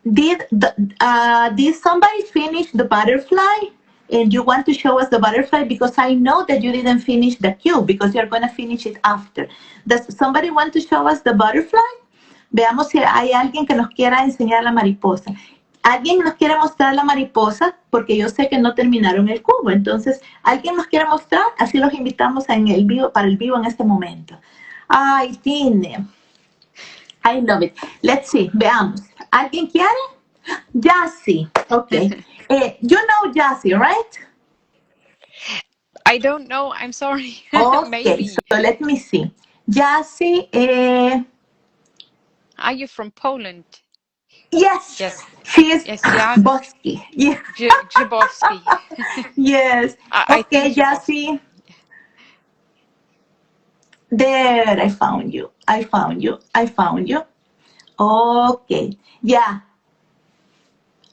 Did somebody finish the butterfly? And you want to show us the butterfly, because I know that you didn't finish the cube because you're going to finish it after. Does somebody want to show us the butterfly? Veamos si hay alguien que nos quiera enseñar la mariposa. ¿Alguien nos quiere mostrar la mariposa? Porque yo sé que no terminaron el cubo. Entonces, ¿alguien nos quiere mostrar? Así los invitamos en el vivo, para el vivo en este momento. Ay, Tine. I love it. Let's see. Veamos. ¿Alguien quiere? Jassy. Okay. You know Jassy, right? I don't know. I'm sorry. Okay, Maybe. so let me see. Jassy, Are you from Poland? yes, Yes. she is Yes, yeah. Bosky. Yeah, Jabowski. yes. I Okay, think Jabowski. Jassy. There, I found you. I found you. I found you. Okay, yeah.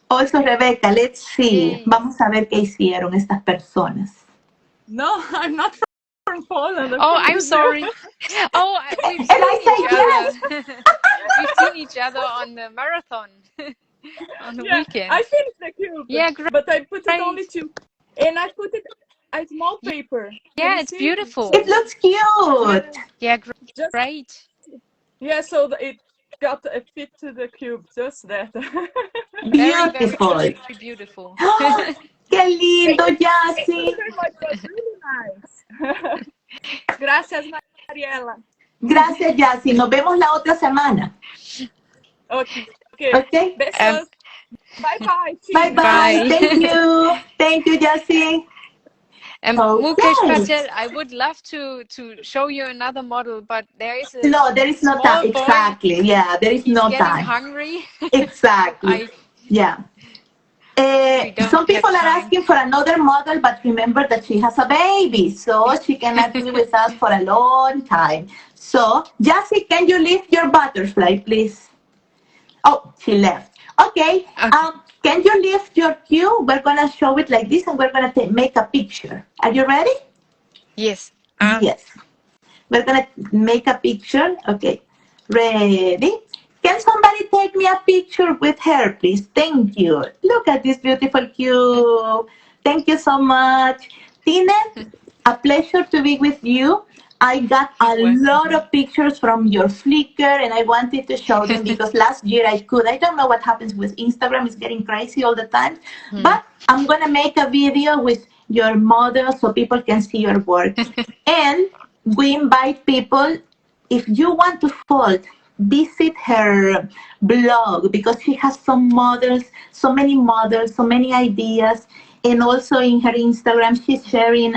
Also, Rebecca, let's see. Yay. Vamos a ver qué hicieron estas personas. No, I'm not from Poland. I'm Oh, from I'm Brazil. sorry. Oh, we've And I seen each said yes. other. We've seen each other on the marathon on the Yeah, weekend. I finished the cube, Yeah, but I put it great. only two, and I put it a small paper. Can Yeah, you it's see? beautiful. It looks cute. Yeah, Just great. yeah, so it got a fit to the cube, just that. Very, very Beautiful. beautiful. ¡Qué lindo, Thank you Jassy! very much. Was really nice. Gracias, Mariela. Gracias, Jassy. Nos vemos la otra semana. Okay. Okay? Besos. Bye bye. Bye bye. Bye. Thank you. Thank you, Jassy. Mukesh Okay. Patel, I would love to show you another model, but there is a No, there is no small time. boy. Exactly. Yeah, there is He's no getting time. hungry. Exactly. Yeah. We don't Some have people are time. asking for another model, but remember that she has a baby, so she cannot be with us for a long time. So, Jassy, can you lift your butterfly, please? Oh, she left. Okay. Okay. Can you lift your cube? We're gonna show it like this, and we're gonna make a picture. Are you ready? Yes. Yes. We're gonna make a picture. Okay. Ready? Can somebody take me a picture with her, please? Thank you. Look at this beautiful cube. Thank you so much. Tine, a pleasure to be with you. I got a lot of pictures from your Flickr and I wanted to show them because last year I could. I don't know what happens with Instagram. It's getting crazy all the time. But I'm going to make a video with your model so people can see your work. And we invite people, if you want to fold, visit her blog because she has some models, so many ideas. And also in her Instagram, she's sharing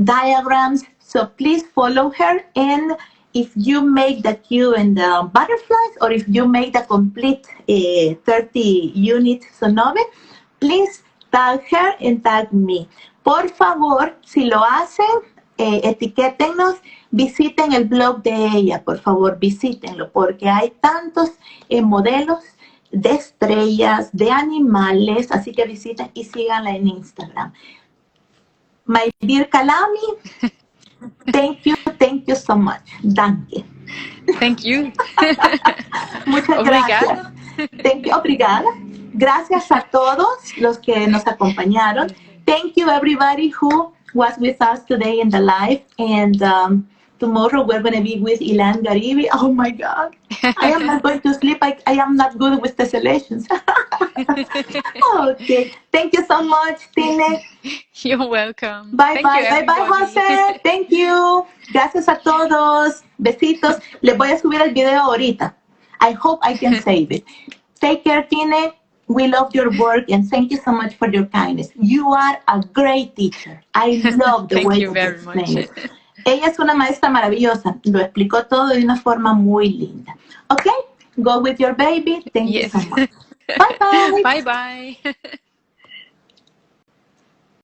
diagrams. So please follow her. And if you make the queue and the butterflies, or if you make the complete 30 units Sonove, please tag her and tag me. Por favor, si lo hacen, etiquétennos, visiten el blog de ella, por favor, visítenlo, porque hay tantos modelos de estrellas, de animales, así que visiten y síganla en Instagram. My dear Kalami, thank you so much. Danke. Thank you. Muchas Obrigada. gracias. Thank you. Obrigada. Gracias a todos los que nos acompañaron. Thank you everybody who was with us today in the live. And tomorrow we're going to be with Ilan Garibi. Oh my God. I am not going to sleep. I am not good with tessellations. Okay. Thank you so much, Tine. You're welcome. Bye, Thank bye. you, Bye, bye, everybody. José. Thank you. Gracias a todos. Besitos. Les voy a subir el video ahorita. I hope I can save it. Take care, Tine. We love your work and thank you so much for your kindness. You are a great teacher. I love the Thank way you you very explain much. it. Ella es una maestra maravillosa. Lo explicó todo de una forma muy linda. Okay? Go with your baby. Thank you so Yes. much. Bye, bye. Bye bye.